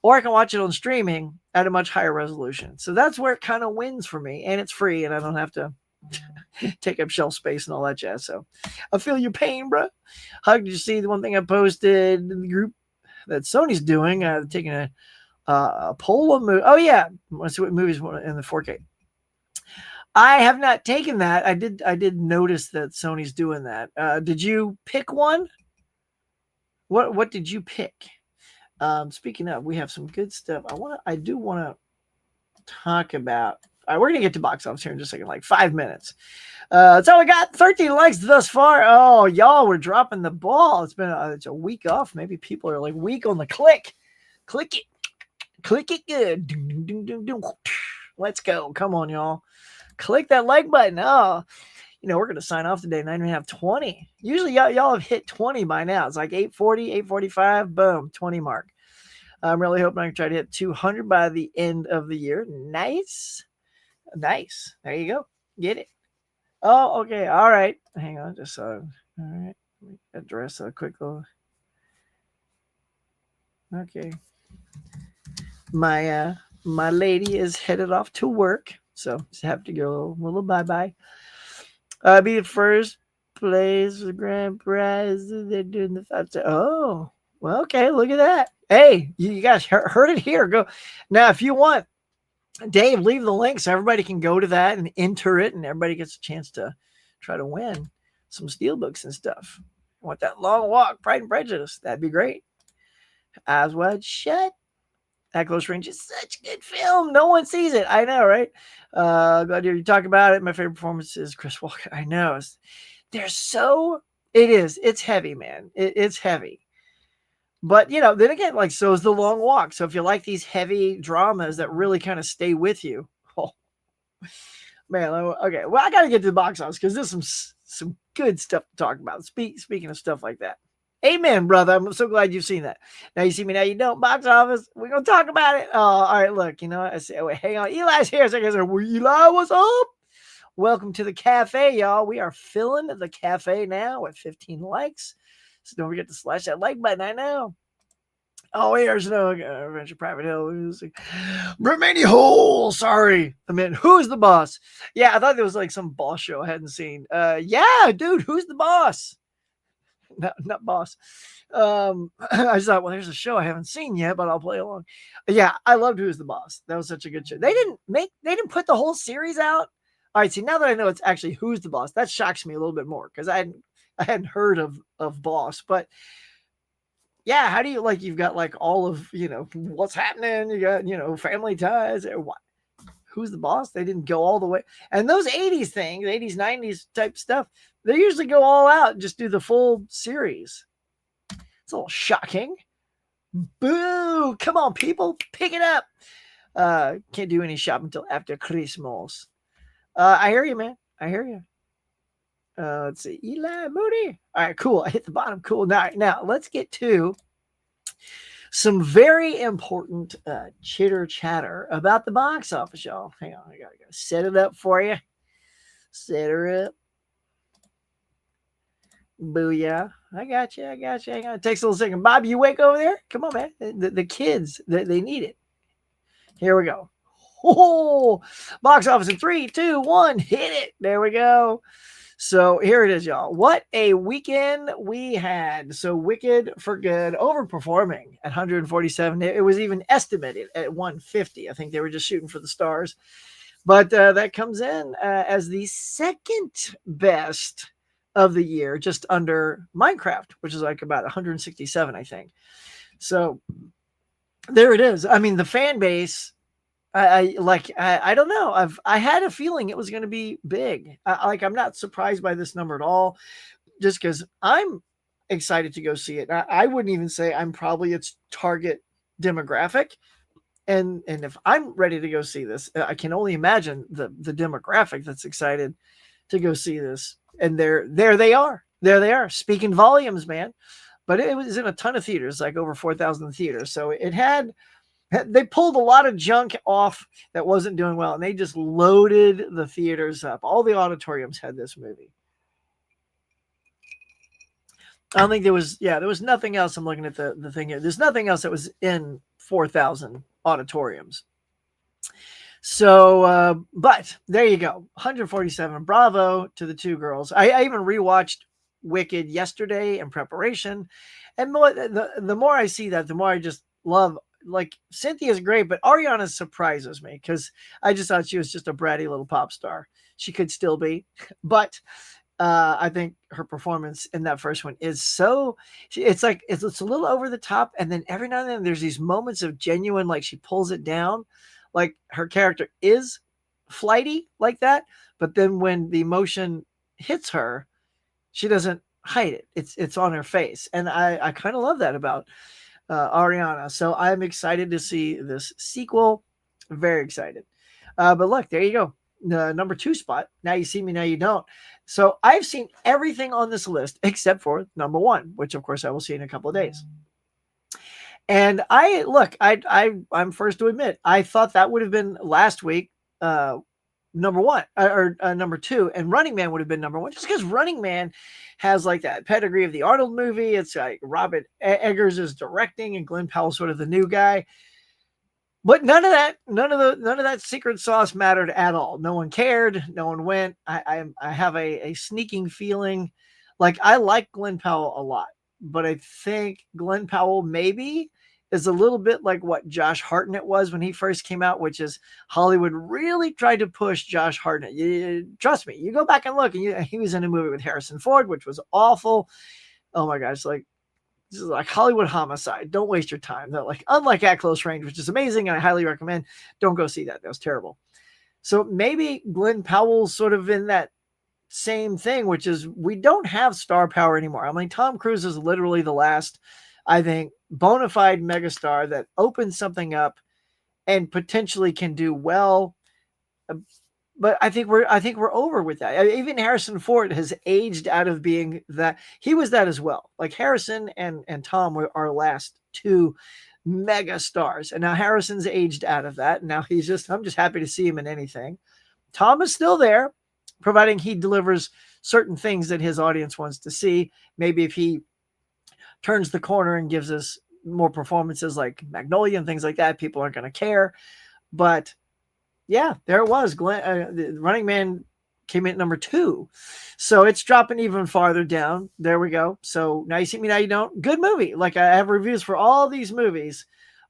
Speaker 1: or I can watch it on streaming at a much higher resolution. So that's where it kind of wins for me, and it's free, and I don't have to take up shelf space and all that jazz. So I feel your pain, bro. How did you see the one thing I posted in the group that Sony's doing? Taking a poll of movie. Oh yeah, want to see what movies in the 4K. I have not taken that. I did notice that Sony's doing that. Did you pick one? What did you pick? Speaking of, we have some good stuff. I do want to talk about. All right, we're gonna get to box office here in just a second, like 5 minutes. That's all we got. 13 likes thus far. Oh, y'all, we're dropping the ball. It's a week off. Maybe people are like weak on the click. Click it good. Ding, ding, ding, ding. Let's go. Come on, y'all. Click that like button. Oh, we're gonna sign off today. 9.5, 20. Usually y'all have hit 20 by now. It's like 8:40, 8:45. Boom, 20 mark. I'm really hoping I can try to hit 200 by the end of the year. Nice. There you go. Get it. Oh, okay. All right. Hang on. Just all right. Let me address a quick little. Okay. My lady is headed off to work, so just have to go a little bye. Be the first place the grand prize. They're doing the 5. Oh, well, okay. Look at that. Hey, you guys heard it here. Go now if you want. Dave, leave the link so everybody can go to that and enter it, and everybody gets a chance to try to win some steelbooks and stuff. Want that long walk, Pride and Prejudice? That'd be great. Eyes wide shut. At Close Range is such a good film. No one sees it. I know, right? Glad to hear you talk about it. My favorite performance is Chris Walker. I know. It is. It's heavy, man. It's heavy. But, then again, like, so is The Long Walk. So if you like these heavy dramas that really kind of stay with you. Oh, man. Okay. Well, I got to get to the box office because there's some good stuff to talk about. Speaking of stuff like that. Amen, brother. I'm so glad you've seen that. Now you see me, now you don't. Box office. We're going to talk about it. Oh, all right. Look, I say, wait, hang on. Eli's here. So I say, well, Eli, what's up? Welcome to the cafe, y'all. We are filling the cafe now with 15 likes. So don't forget to slash that like button. I know. Oh, here's no Adventure Private Hill. Romania Hole. Sorry. I mean, who's the boss? Yeah, I thought there was like some boss show I hadn't seen. Yeah, dude, who's the boss? Not boss. I just thought, well, there's a show I haven't seen yet, but I'll play along. Yeah, I loved Who's the Boss. That was such a good show. They didn't put the whole series out. All right, see, now that I know it's actually Who's the Boss, that shocks me a little bit more because I hadn't heard of Boss. But yeah, how do you you've got like all of what's happening? You got Family Ties. What? Who's the Boss? They didn't go all the way. And those 80s things, 80s, 90s type stuff, they usually go all out and just do the full series. It's a little shocking. Boo! Come on, people, pick it up. Can't do any shopping until after Christmas. I hear you, man. I hear you. Let's see. Eli Moody. All right, cool. I hit the bottom. Cool. Now let's get to some very important chitter chatter about the box office, y'all. Hang on, I gotta set it up for you. Set her up. Booyah. I got you. Hang on. It takes a little second. Bob, you awake over there? Come on, man. The kids, they need it. Here we go. Oh, box office in 3, 2, 1. Hit it. There we go. So here it is, y'all. What a weekend we had. So Wicked for Good overperforming at 147. It was even estimated at 150. I think they were just shooting for the stars. But that comes in as the second best of the year, just under Minecraft, which is like about 167, I think. So there it is. I mean, the fan base, I don't know. I had a feeling it was going to be big. I'm not surprised by this number at all, just because I'm excited to go see it. I wouldn't even say I'm probably its target demographic. And if I'm ready to go see this, I can only imagine the demographic that's excited to go see this. And there they are. There they are, speaking volumes, man. But it was in a ton of theaters, like over 4,000 theaters. So they pulled a lot of junk off that wasn't doing well, and they just loaded the theaters up. All the auditoriums had this movie. I don't think there was nothing else. I'm looking at the thing here. There's nothing else that was in 4,000 auditoriums. So, but there you go. 147. Bravo to the two girls. I even rewatched Wicked yesterday in preparation. And the more I see that, the more I just love like Cynthia's great, but Ariana surprises me because I just thought she was just a bratty little pop star. She could still be, but I think her performance in that first one is so. It's like it's a little over the top, and then every now and then there's these moments of genuine, like she pulls it down, like her character is flighty like that, but then when the emotion hits her, she doesn't hide it. It's on her face, and I kind of love that about Ariana. So I'm excited to see this sequel. Very excited. But look, there you go. Number 2 spot. Now you see me, now you don't. So I've seen everything on this list except for number 1, which of course I will see in a couple of days. And I'm first to admit, I thought that would have been last week, number 1 or number 2, and Running Man would have been number 1, just because Running Man has like that pedigree of the Arnold movie. It's like Robert Eggers is directing and Glenn Powell's sort of the new guy. But none of that secret sauce mattered at all. No one cared. No one went. I have a sneaking feeling, like I like Glenn Powell a lot, but I think Glenn Powell maybe is a little bit like what Josh Hartnett was when he first came out, which is Hollywood really tried to push Josh Hartnett. Trust me, you go back and look, and he was in a movie with Harrison Ford, which was awful. Oh my gosh, like this is like Hollywood homicide. Don't waste your time. They're like, unlike At Close Range, which is amazing, and I highly recommend. Don't go see that. That was terrible. So maybe Glenn Powell's sort of in that same thing, which is we don't have star power anymore. I mean, Tom Cruise is literally the last, I think, bona fide megastar that opens something up and potentially can do well. But I think we're over with that. Even Harrison Ford has aged out of being that. He was that as well. Like Harrison and Tom were our last 2 mega stars, and now Harrison's aged out of that. And now I'm just happy to see him in anything. Tom is still there, providing he delivers certain things that his audience wants to see. Maybe if he turns the corner and gives us more performances like Magnolia and things like that, people aren't going to care. But yeah, there it was. The Running Man came in at number 2. So it's dropping even farther down. There we go. So Now You See Me, Now You Don't. Good movie. Like I have reviews for all these movies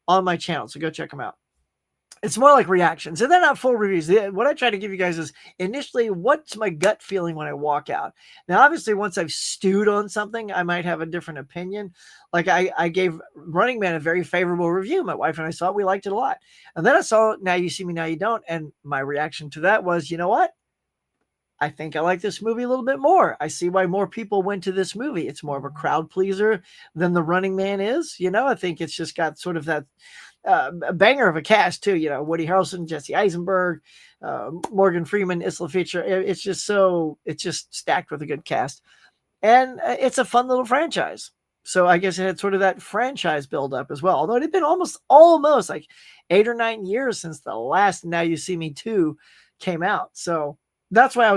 Speaker 1: on my channel. So go check them out. It's more like reactions, and they're not full reviews. What I try to give you guys is initially what's my gut feeling when I walk out. Now, obviously, once I've stewed on something, I might have a different opinion. Like I gave Running Man a very favorable review. My wife and I saw it. We liked it a lot. And then I saw Now You See Me, Now You Don't. And my reaction to that was, you know what? I think I like this movie a little bit more. I see why more people went to this movie. It's more of a crowd pleaser than The Running Man is. I think it's just got sort of that a banger of a cast too. Woody Harrelson, Jesse Eisenberg, Morgan Freeman, Isla Fisher. It's just stacked with a good cast, and it's a fun little franchise. So I guess it had sort of that franchise build up as well. Although it had been almost like 8 or 9 years since the last Now You See Me 2 came out. So that's why I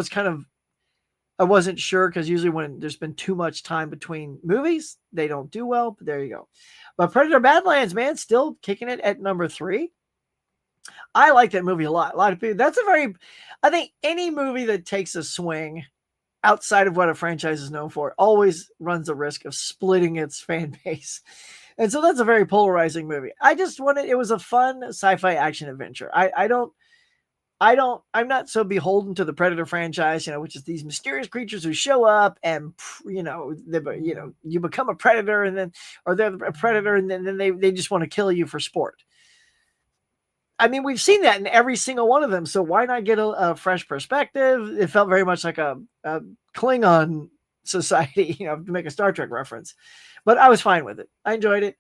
Speaker 1: wasn't sure, because usually when there's been too much time between movies, they don't do well. But there you go. But Predator Badlands, man, still kicking it at number 3. I like that movie a lot. A lot of people. I think any movie that takes a swing outside of what a franchise is known for always runs the risk of splitting its fan base. And so that's a very polarizing movie. It was a fun sci-fi action adventure. I'm not so beholden to the Predator franchise, which is these mysterious creatures who show up and, you become a predator or they're a predator and then they just want to kill you for sport. I mean, we've seen that in every single one of them. So why not get a fresh perspective? It felt very much like a Klingon society, to make a Star Trek reference, but I was fine with it. I enjoyed it.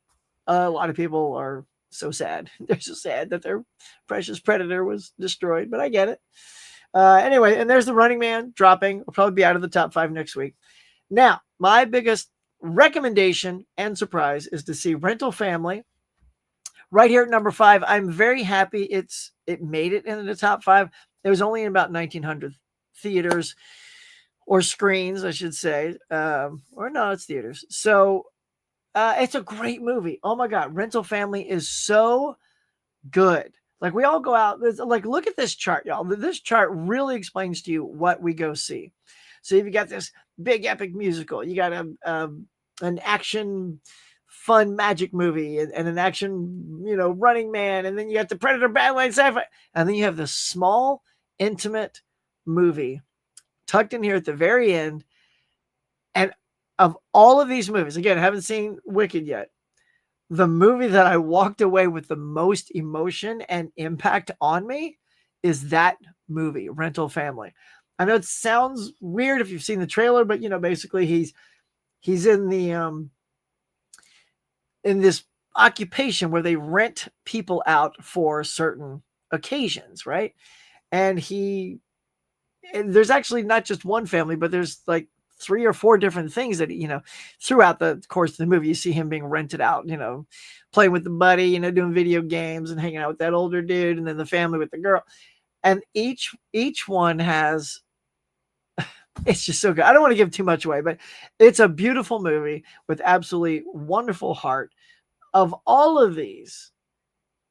Speaker 1: A lot of people are so sad. They're so sad that their precious predator was destroyed, but I get it. Anyway, and there's The Running Man dropping. Will probably be out of the top 5 next week. Now, my biggest recommendation and surprise is to see Rental Family right here at number 5. I'm very happy it made it into the top 5. It was only in about 1,900 theaters or screens, I should say. Or no, it's theaters. So it's a great movie. Oh my God. Rental Family is so good. Like we all go out, like, look at this chart, y'all. This chart really explains to you what we go see. So if you got this big epic musical, you got an action fun magic movie and an action, Running Man, and then you got the Predator Badlands sci-fi, and then you have this small, intimate movie tucked in here at the very end. And of all of these movies, again, I haven't seen Wicked yet. The movie that I walked away with the most emotion and impact on me is that movie, Rental Family. I know it sounds weird if you've seen the trailer, but basically he's in the in this occupation where they rent people out for certain occasions, right? And there's actually not just one family, but there's like 3 or 4 different things that, throughout the course of the movie, you see him being rented out, playing with the buddy, doing video games and hanging out with that older dude, and then the family with the girl. And each one has, it's just so good. I don't want to give too much away, but it's a beautiful movie with absolutely wonderful heart. Of all of these,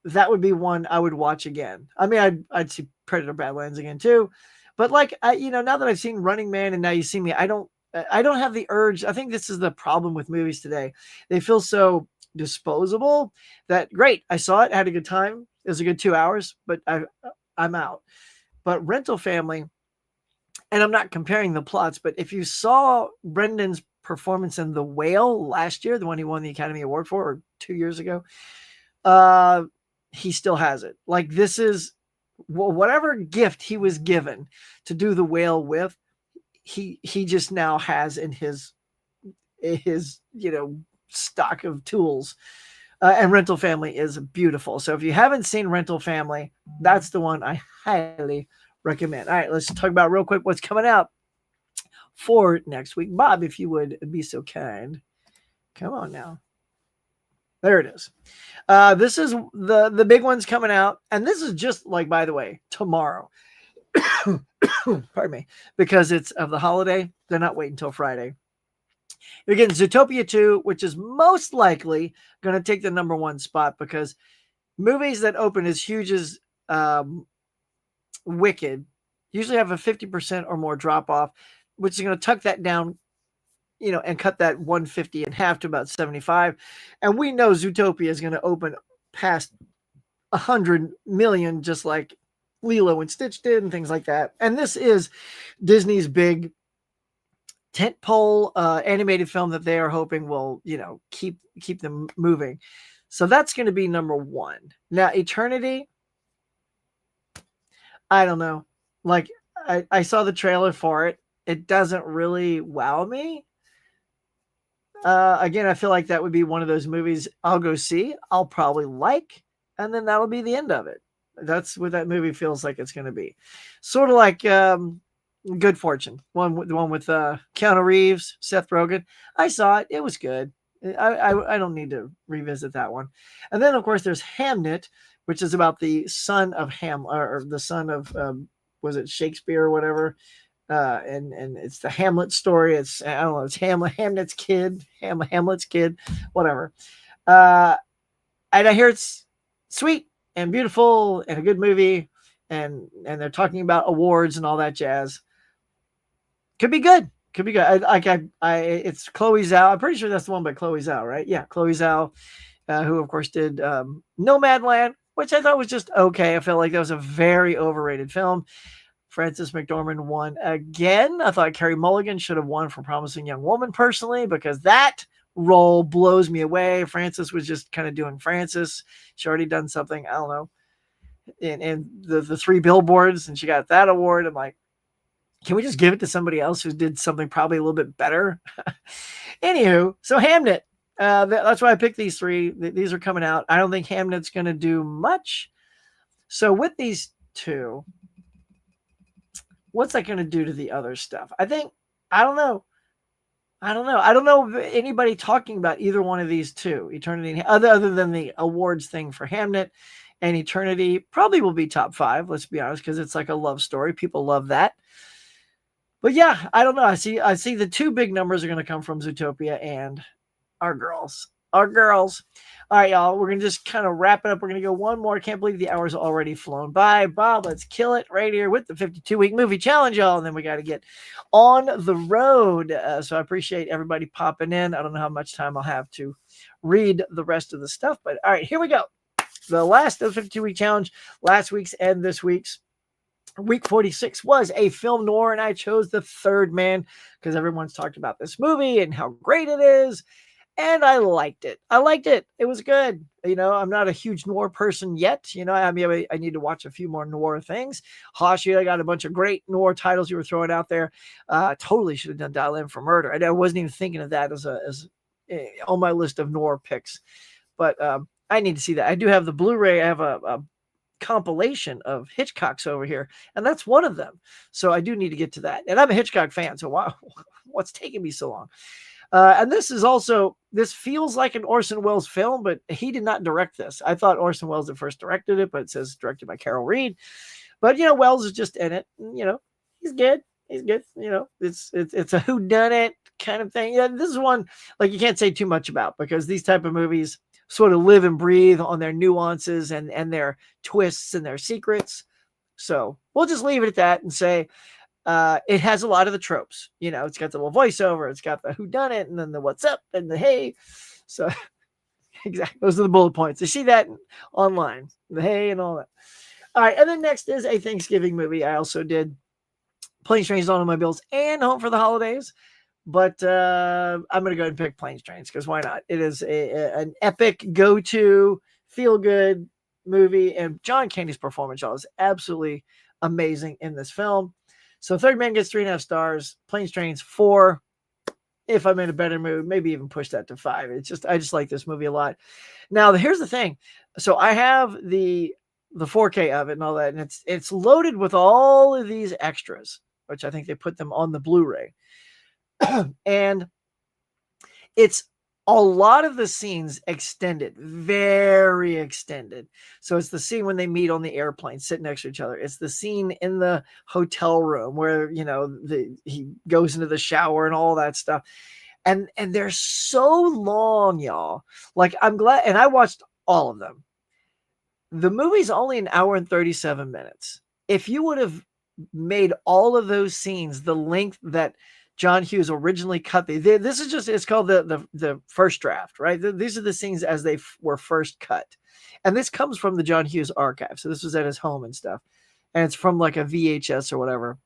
Speaker 1: that would be one I would watch again. I mean, I'd see Predator Badlands again too, but like now that I've seen Running Man and Now You See Me, I don't have the urge. I think this is the problem with movies today. They feel so disposable that great. I saw it, had a good time. It was a good 2 hours, but I'm out. But Rental Family, and I'm not comparing the plots, but if you saw Brendan's performance in The Whale last year, the one he won the Academy Award for, or 2 years ago, he still has it. Like, this is whatever gift he was given to do The Whale with, he just now has in his stock of tools. And Rental Family is beautiful. So if you haven't seen Rental Family, that's the one I highly recommend. All right, let's talk about real quick what's coming out for next week. Bob, if you would be so kind. Come on now. There it is. This is the big one's coming out. And this is just like, by the way, tomorrow. Pardon me. Because it's of the holiday. They're not waiting until Friday. You're getting Zootopia 2, which is most likely going to take the number 1 spot, because movies that open as huge as Wicked usually have a 50% or more drop off, which is going to tuck that down, and cut that 150 in half to about 75. And we know Zootopia is going to open past 100 million, just like Lilo and Stitch did and things like that. And this is Disney's big tentpole animated film that they are hoping will, keep them moving. So that's going to be number 1. Now, Eternity, I don't know. Like, I saw the trailer for it. It doesn't really wow me. Again, I feel like that would be one of those movies I'll go see, I'll probably like, and then that'll be the end of it. That's what that movie feels like it's going to be. Sort of like Good Fortune, the one with Keanu Reeves, Seth Rogen. I saw it. It was good. I don't need to revisit that one. And then, of course, there's Hamnet, which is about the son of or the son of, was it Shakespeare or whatever? And it's the Hamlet story. It's, I don't know, it's Hamlet's kid, Hamlet's kid, whatever. And I hear it's sweet and beautiful and a good movie, and they're talking about awards and all that jazz. Could be good. Could be good. It's Chloe Zhao. I'm pretty sure that's the one by Chloe Zhao, right? Yeah, Chloe Zhao, who of course did Nomadland, which I thought was just okay. I felt like that was a very overrated film. Frances McDormand won again. I thought Carey Mulligan should have won for Promising Young Woman, personally, because that role blows me away. Frances was just kind of doing Frances. She already done something, I don't know, in the 3 Billboards, and she got that award. I'm like, can we just give it to somebody else who did something probably a little bit better? Anywho, so Hamnet. That's why I picked these 3. These are coming out. I don't think Hamnet's going to do much. So with these 2, what's that going to do to the other stuff? I don't know. I don't know anybody talking about either one of these 2, Eternity, other than the awards thing for Hamnet. And Eternity probably will be top 5, let's be honest, because it's like a love story. People love that. But yeah, I don't know. I see the 2 big numbers are going to come from Zootopia and Our Girls. our girls. All right, y'all. We're gonna just kind of wrap it up. We're gonna go one more. Can't believe the hour's already flown by. Bob, let's kill it right here with the 52-week movie challenge, y'all. And then we got to get on the road. So I appreciate everybody popping in. I don't know how much time I'll have to read the rest of the stuff, but all right, here we go. The last of the 52-week challenge, last week's and this week's. Week 46 was a film noir, and I chose The Third Man because everyone's talked about this movie and how great it is. And I liked it. I liked it. It was good. You know, I'm not a huge noir person yet. You know, I mean, I need to watch a few more noir things. Hashi, I got a bunch of great noir titles you were throwing out there. Totally should have done Dial M for Murder. I wasn't even thinking of that as on my list of noir picks. But I need to see that. I do have the Blu-ray. I have a compilation of Hitchcocks over here, and that's one of them. So I do need to get to that. And I'm a Hitchcock fan, so wow, what's taking me so long? And this feels like an Orson Welles film, but he did not direct this. I thought Orson Welles had first directed it, but it says directed by Carol Reed. But, you know, Welles is just in it. You know, he's good. He's good. You know, it's a whodunit kind of thing. Yeah, this is one, like, you can't say too much about because these type of movies sort of live and breathe on their nuances and their twists and their secrets. So we'll just leave it at that and say, it has a lot of the tropes. You know, it's got the little voiceover, it's got the who done it, and then the what's up and the hey. So exactly, those are the bullet points. You see that online, the hey and all that. All right, and then next is a Thanksgiving movie. I also did Planes, Trains, and Automobiles and Home for the Holidays, but I'm going to go ahead and pick Planes, Trains because why not? It is an epic go-to, feel-good movie, and John Candy's performance, y'all, is absolutely amazing in this film. So Third Man gets 3.5 stars. Planes, Trains 4. If I'm in a better mood, maybe even push that to 5. I just like this movie a lot. Now here's the thing. So I have the 4K of it and all that, and it's loaded with all of these extras, which I think they put them on the Blu-ray, and it's a lot of the scenes extended, very extended. So it's the scene when they meet on the airplane, sitting next to each other. It's the scene in the hotel room where, you know, he goes into the shower and all that stuff. And they're so long, y'all. Like, I'm glad, and I watched all of them. The movie's only an hour and 37 minutes. If you would have made all of those scenes the length that John Hughes originally cut, this is just, it's called the first draft, right? These are the scenes as they were first cut. And this comes from the John Hughes archive. So this was at his home and stuff. And it's from like a VHS or whatever.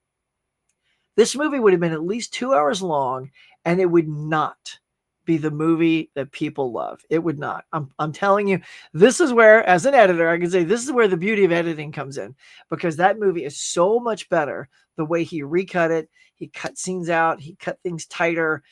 Speaker 1: This movie would have been at least 2 hours long, and it would not be the movie that people love. It would not. I'm telling you, this is where, as an editor, I can say this is where the beauty of editing comes in, because that movie is so much better the way he recut it. He cut scenes out. He cut things tighter.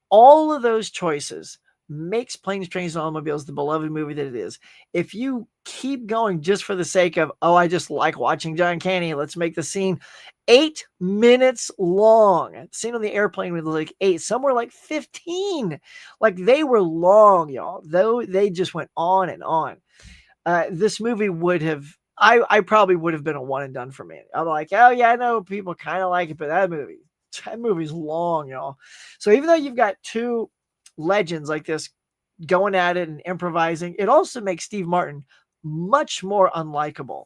Speaker 1: All of those choices makes Planes, Trains, and Automobiles the beloved movie that it is. If you keep going just for the sake of, oh, I just like watching John Candy, let's make the scene 8 minutes long. The scene on the airplane was like 8, somewhere like 15. Like, they were long, y'all. Though they just went on and on. This movie would have, I probably would have been a one and done for me. I'm like, oh yeah, I know people kind of like it, but that movie's long, y'all. So even though you've got two legends like this going at it and improvising, it also makes Steve Martin much more unlikable.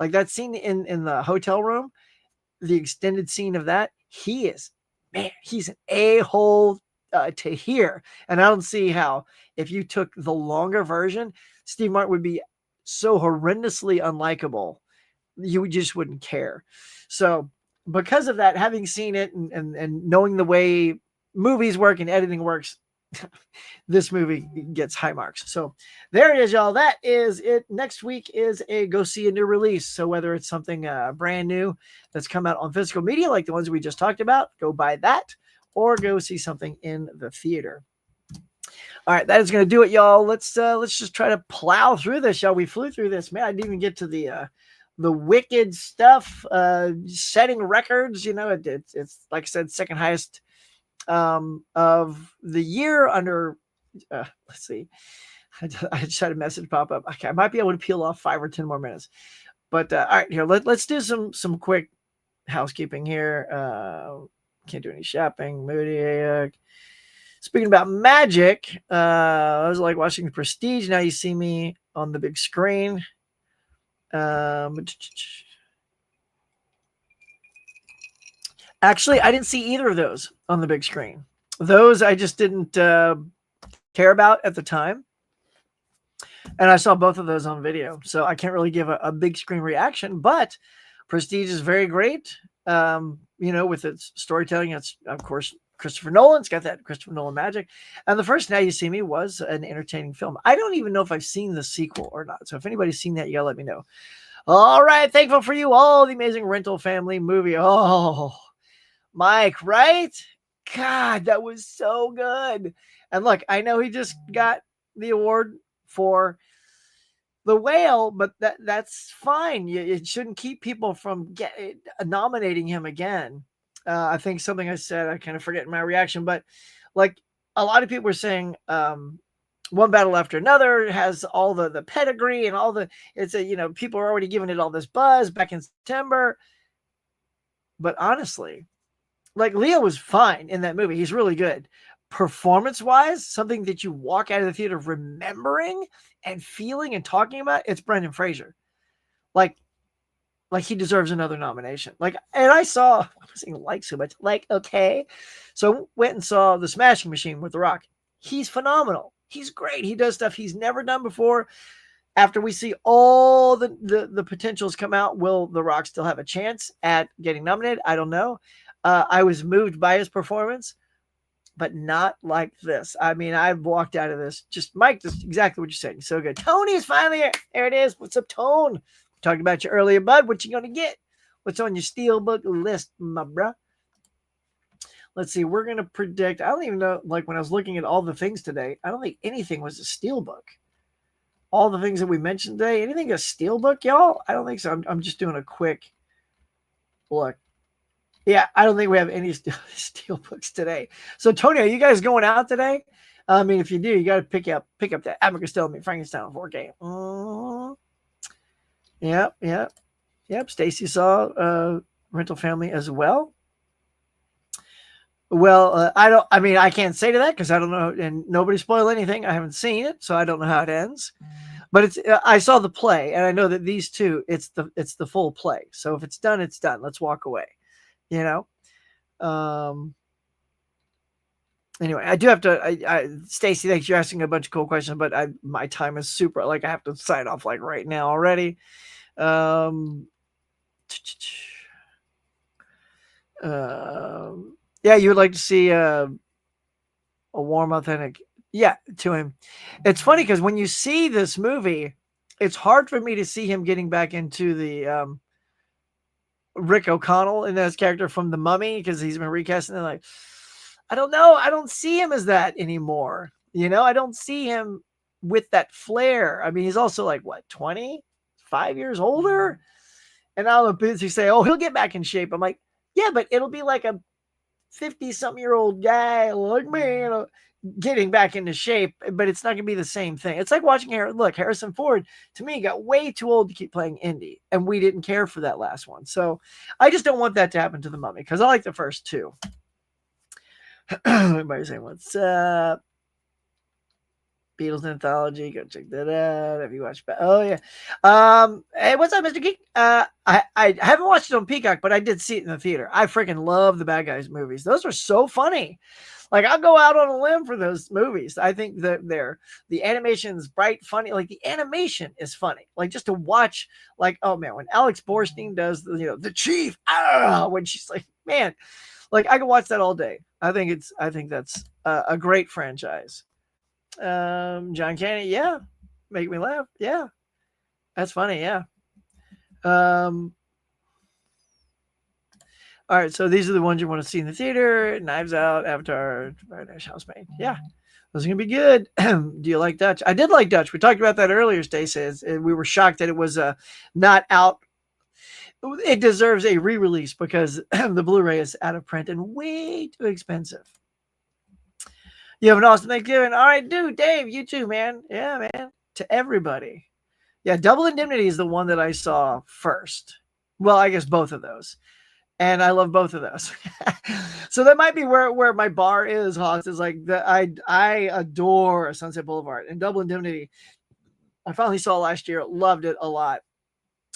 Speaker 1: Like that scene in the hotel room, the extended scene of that, he's an a-hole to hear. And I don't see how, if you took the longer version, Steve Martin would be so horrendously unlikable, you just wouldn't care. So because of that, having seen it and knowing the way movies work and editing works, this movie gets high marks. So there it is, y'all. That is it. Next week is a go see a new release. So whether it's something brand new that's come out on physical media, like the ones we just talked about, go buy that, or go see something in the theater. All right, that is going to do it, y'all. Let's just try to plow through this, y'all. We flew through this, man. I didn't even get to the wicked stuff, setting records. You know, it's like I said, second highest of the year under. Let's see. I just had a message pop up. Okay, I might be able to peel off 5 or 10 more minutes, but all right, here let's do some quick housekeeping here. Can't do any shopping. Moody. Speaking about magic, I was like watching The Prestige. Now You See Me on the big screen. Actually, I didn't see either of those on the big screen. Those I just didn't care about at the time. And I saw both of those on video. So I can't really give a big screen reaction, but Prestige is very great. With its storytelling. It's, of course, Christopher Nolan's got that Christopher Nolan magic. And the first Now You See Me was an entertaining film. I don't even know if I've seen the sequel or not. So if anybody's seen that, you gotta let me know. All right. Thankful for you all. The Amazing Rental Family movie. Oh, Mike, right? God, that was so good. And look, I know he just got the award for The Whale, but that's fine. It shouldn't keep people from nominating him again. I think something I said, I kind of forget my reaction, but like a lot of people were saying, One Battle After Another has all the pedigree and all people are already giving it all this buzz back in September. But honestly, like Leo was fine in that movie. He's really good. Performance-wise, something that you walk out of the theater remembering and feeling and talking about, it's Brendan Fraser. Like he deserves another nomination. I wasn't like so much. Okay. So went and saw The Smashing Machine with The Rock. He's phenomenal. He's great. He does stuff he's never done before. After we see all the potentials come out, will The Rock still have a chance at getting nominated? I don't know. I was moved by his performance, but not like this. I mean, I've walked out of this. Just, Mike, that's exactly what you're saying. So good. Tony is finally here. There it is. What's up, Tone? Talked about you earlier, bud. What you going to get? What's on your Steelbook list, my bruh? Let's see. We're going to predict. I don't even know. Like when I was looking at all the things today, I don't think anything was a Steelbook. All the things that we mentioned today, anything a Steelbook, y'all? I don't think so. I'm just doing a quick look. Yeah, I don't think we have any steel books today. So, Tony, are you guys going out today? I mean, if you do, you got to pick up that Abbott Costello Meet Frankenstein 4K. Yep. Stacy saw Rental Family as well. Well, I can't say to that because I don't know, and nobody spoil anything. I haven't seen it, so I don't know how it ends. But I saw the play, and I know that these two, it's the full play. So if it's done, it's done. Let's walk away. Anyway, I do have to, Stacy, thanks. You're asking a bunch of cool questions, but my time is super, I have to sign off right now already. Yeah, you would like to see a warm, authentic, to him. It's funny because when you see this movie, it's hard for me to see him getting back into the, Rick O'Connell in his character from The Mummy, because he's been recasting it. I don't know. I don't see him as that anymore. I don't see him with that flair. I mean, he's also 25 years older. And now the busy say, oh, he'll get back in shape. I'm like, yeah, but it'll be like a 50-something-year-old guy like me, getting back into shape, but it's not going to be the same thing. It's like watching Harrison Ford, to me, got way too old to keep playing Indy, and we didn't care for that last one. So I just don't want that to happen to The Mummy, because I like the first two. Everybody's saying, what's up? Beatles Anthology, go check that out. Have you watched? Oh yeah. Hey, what's up, Mr. Geek? I haven't watched it on Peacock, but I did see it in the theater. I freaking love the Bad Guys movies. Those are so funny. I'll go out on a limb for those movies. I think that the animation is bright, funny. The animation is funny. Just to watch, oh man, when Alex Borstein does the chief, when she's man, I can watch that all day. I think that's a great franchise. John Candy, yeah, make me laugh, yeah, that's funny, yeah. All right, so these are the ones you want to see in the theater: Knives Out, Avatar, Housemaid. Yeah, those are gonna be good. Do you like Dutch? I did like Dutch. We talked about that earlier, Stacey. We were shocked that it was not out. It deserves a re-release because the Blu-ray is out of print and way too expensive. You have an awesome Thanksgiving. All right, dude, Dave, you too, man. Yeah, man. To everybody. Yeah, Double Indemnity is the one that I saw first. Well, I guess both of those. and I love both of those. So that might be where my bar is, Hawks. Is like I adore Sunset Boulevard and Double Indemnity. I finally saw last year, loved it a lot.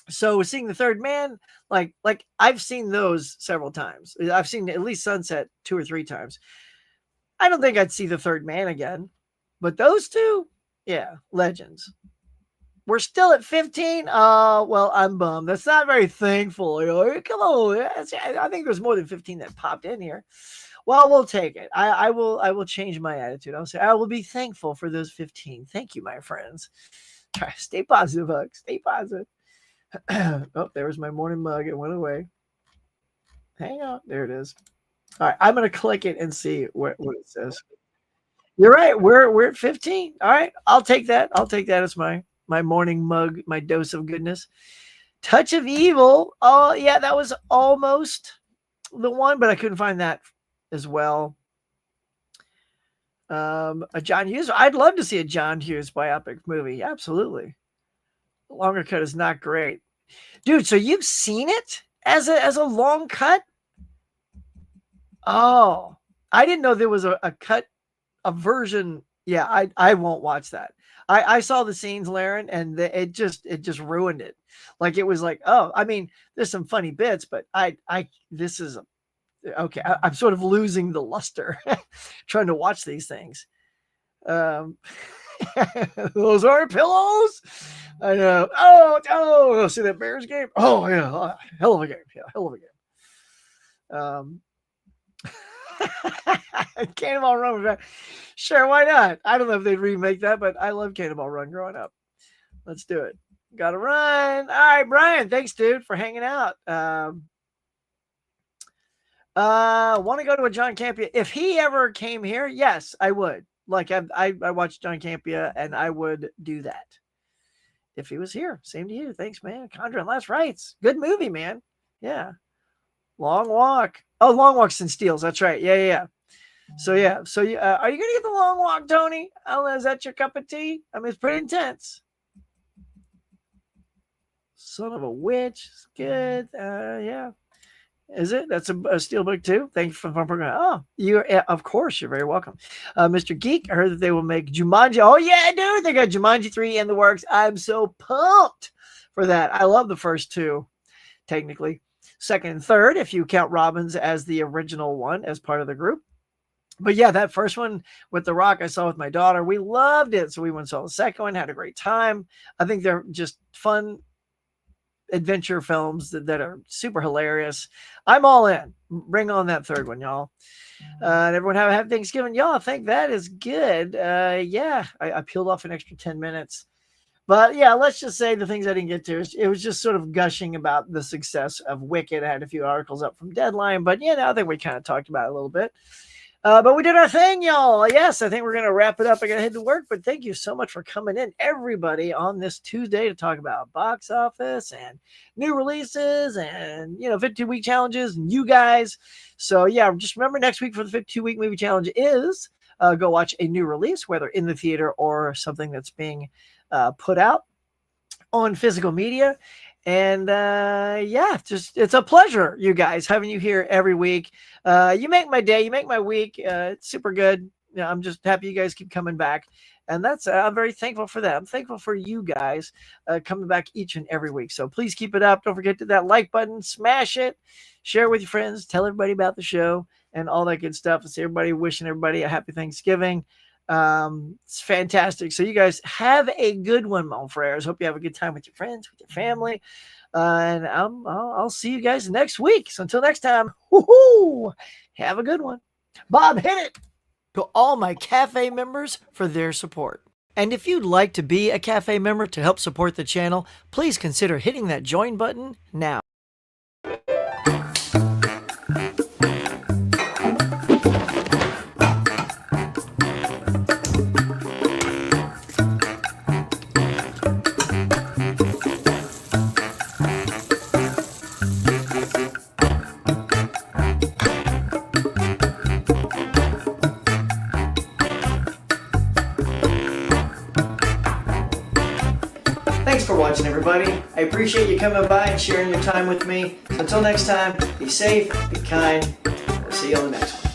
Speaker 1: So seeing The Third Man, like I've seen those several times. I've seen at least Sunset 2 or 3 times. I don't think I'd see The Third Man again, but those two, yeah, legends. We're still at 15. Well, I'm bummed. That's not very thankful. Come on, I think there's more than 15 that popped in here. Well, we'll take it. I will change my attitude. I'll say I will be thankful for those 15. Thank you, my friends. Stay positive, Huck. Stay positive. Oh, there was my morning mug. It went away. Hang on. There it is. All right. I'm going to click it and see what it says. You're right. We're at 15. All right. I'll take that. I'll take that as my morning mug, my dose of goodness. Touch of Evil. Oh, yeah. That was almost the one, but I couldn't find that as well. A John Hughes. I'd love to see a John Hughes biopic movie. Absolutely. The longer cut is not great, dude. So you've seen it as a long cut? Oh, I didn't know there was a cut, a version. Yeah, I won't watch that. I saw the scenes, Laren, and it just ruined it. Like it was like, oh, I mean, there's some funny bits, but this is okay. I'm sort of losing the luster trying to watch these things. Those are pillows. I know. Oh, see that Bears game? Oh yeah, hell of a game. Yeah, hell of a game. Cannonball Run was back. Sure, why not? I don't know if they'd remake that, but I love Cannonball Run growing up. Let's do it. Gotta run. All right, Brian. Thanks, dude, for hanging out. Want to go to a John Campea? If he ever came here, yes, I would. Like I watched John Campea, and I would do that if he was here. Same to you. Thanks, man. Conjuring Last Rites. Good movie, man. Yeah. Long Walk. Oh, Long Walks and Steals. That's right. Yeah. So yeah. So are you gonna get the Long Walk, Tony? I don't know. Is that your cup of tea? I mean, it's pretty intense. Son of a Witch. It's good. Yeah. Is it? That's a steelbook too. Thank you for the program. Oh, of course, you're very welcome. Mr. Geek, I heard that they will make Jumanji. Oh yeah, dude, they got Jumanji 3 in the works. I'm so pumped for that. I love the first two, technically. Second and third, if you count Robbins as the original one as part of the group. But yeah, that first one with The Rock, I saw with my daughter. We loved it. So we went and saw the second one, had a great time. I think they're just fun adventure films that are super hilarious. I'm all in. Bring on that third one, y'all. And everyone have Thanksgiving. Y'all, I think that is good. Yeah, I peeled off an extra 10 minutes. But yeah, let's just say the things I didn't get to. It was just sort of gushing about the success of Wicked. I had a few articles up from Deadline, but I think we kind of talked about it a little bit. But we did our thing, y'all. Yes, I think we're going to wrap it up. I got to head to work, but thank you so much for coming in, everybody, on this Tuesday to talk about box office and new releases and, 52-week challenges and you guys. So yeah, just remember next week for the 52-week movie challenge is go watch a new release, whether in the theater or something that's being put out on physical media. And yeah, just it's a pleasure, you guys, having you here every week. You make my day, you make my week. It's super good. I'm just happy you guys keep coming back. And that's I'm very thankful for that. I'm thankful for you guys coming back each and every week. So please keep it up. Don't forget to hit that like button, smash it, share with your friends, tell everybody about the show and all that good stuff. It's everybody wishing everybody a happy Thanksgiving. It's fantastic. So you guys have a good one, mon frères. Hope you have a good time with your friends, with your family. And I'll see you guys next week. So until next time, have a good one. Bob, hit it. To all my Cafe members for their support. And if you'd like to be a Cafe member to help support the channel, please consider hitting that join button now. thanks for watching, everybody. I appreciate you coming by and sharing your time with me. So until next time, be safe, be kind. I'll see you on the next one.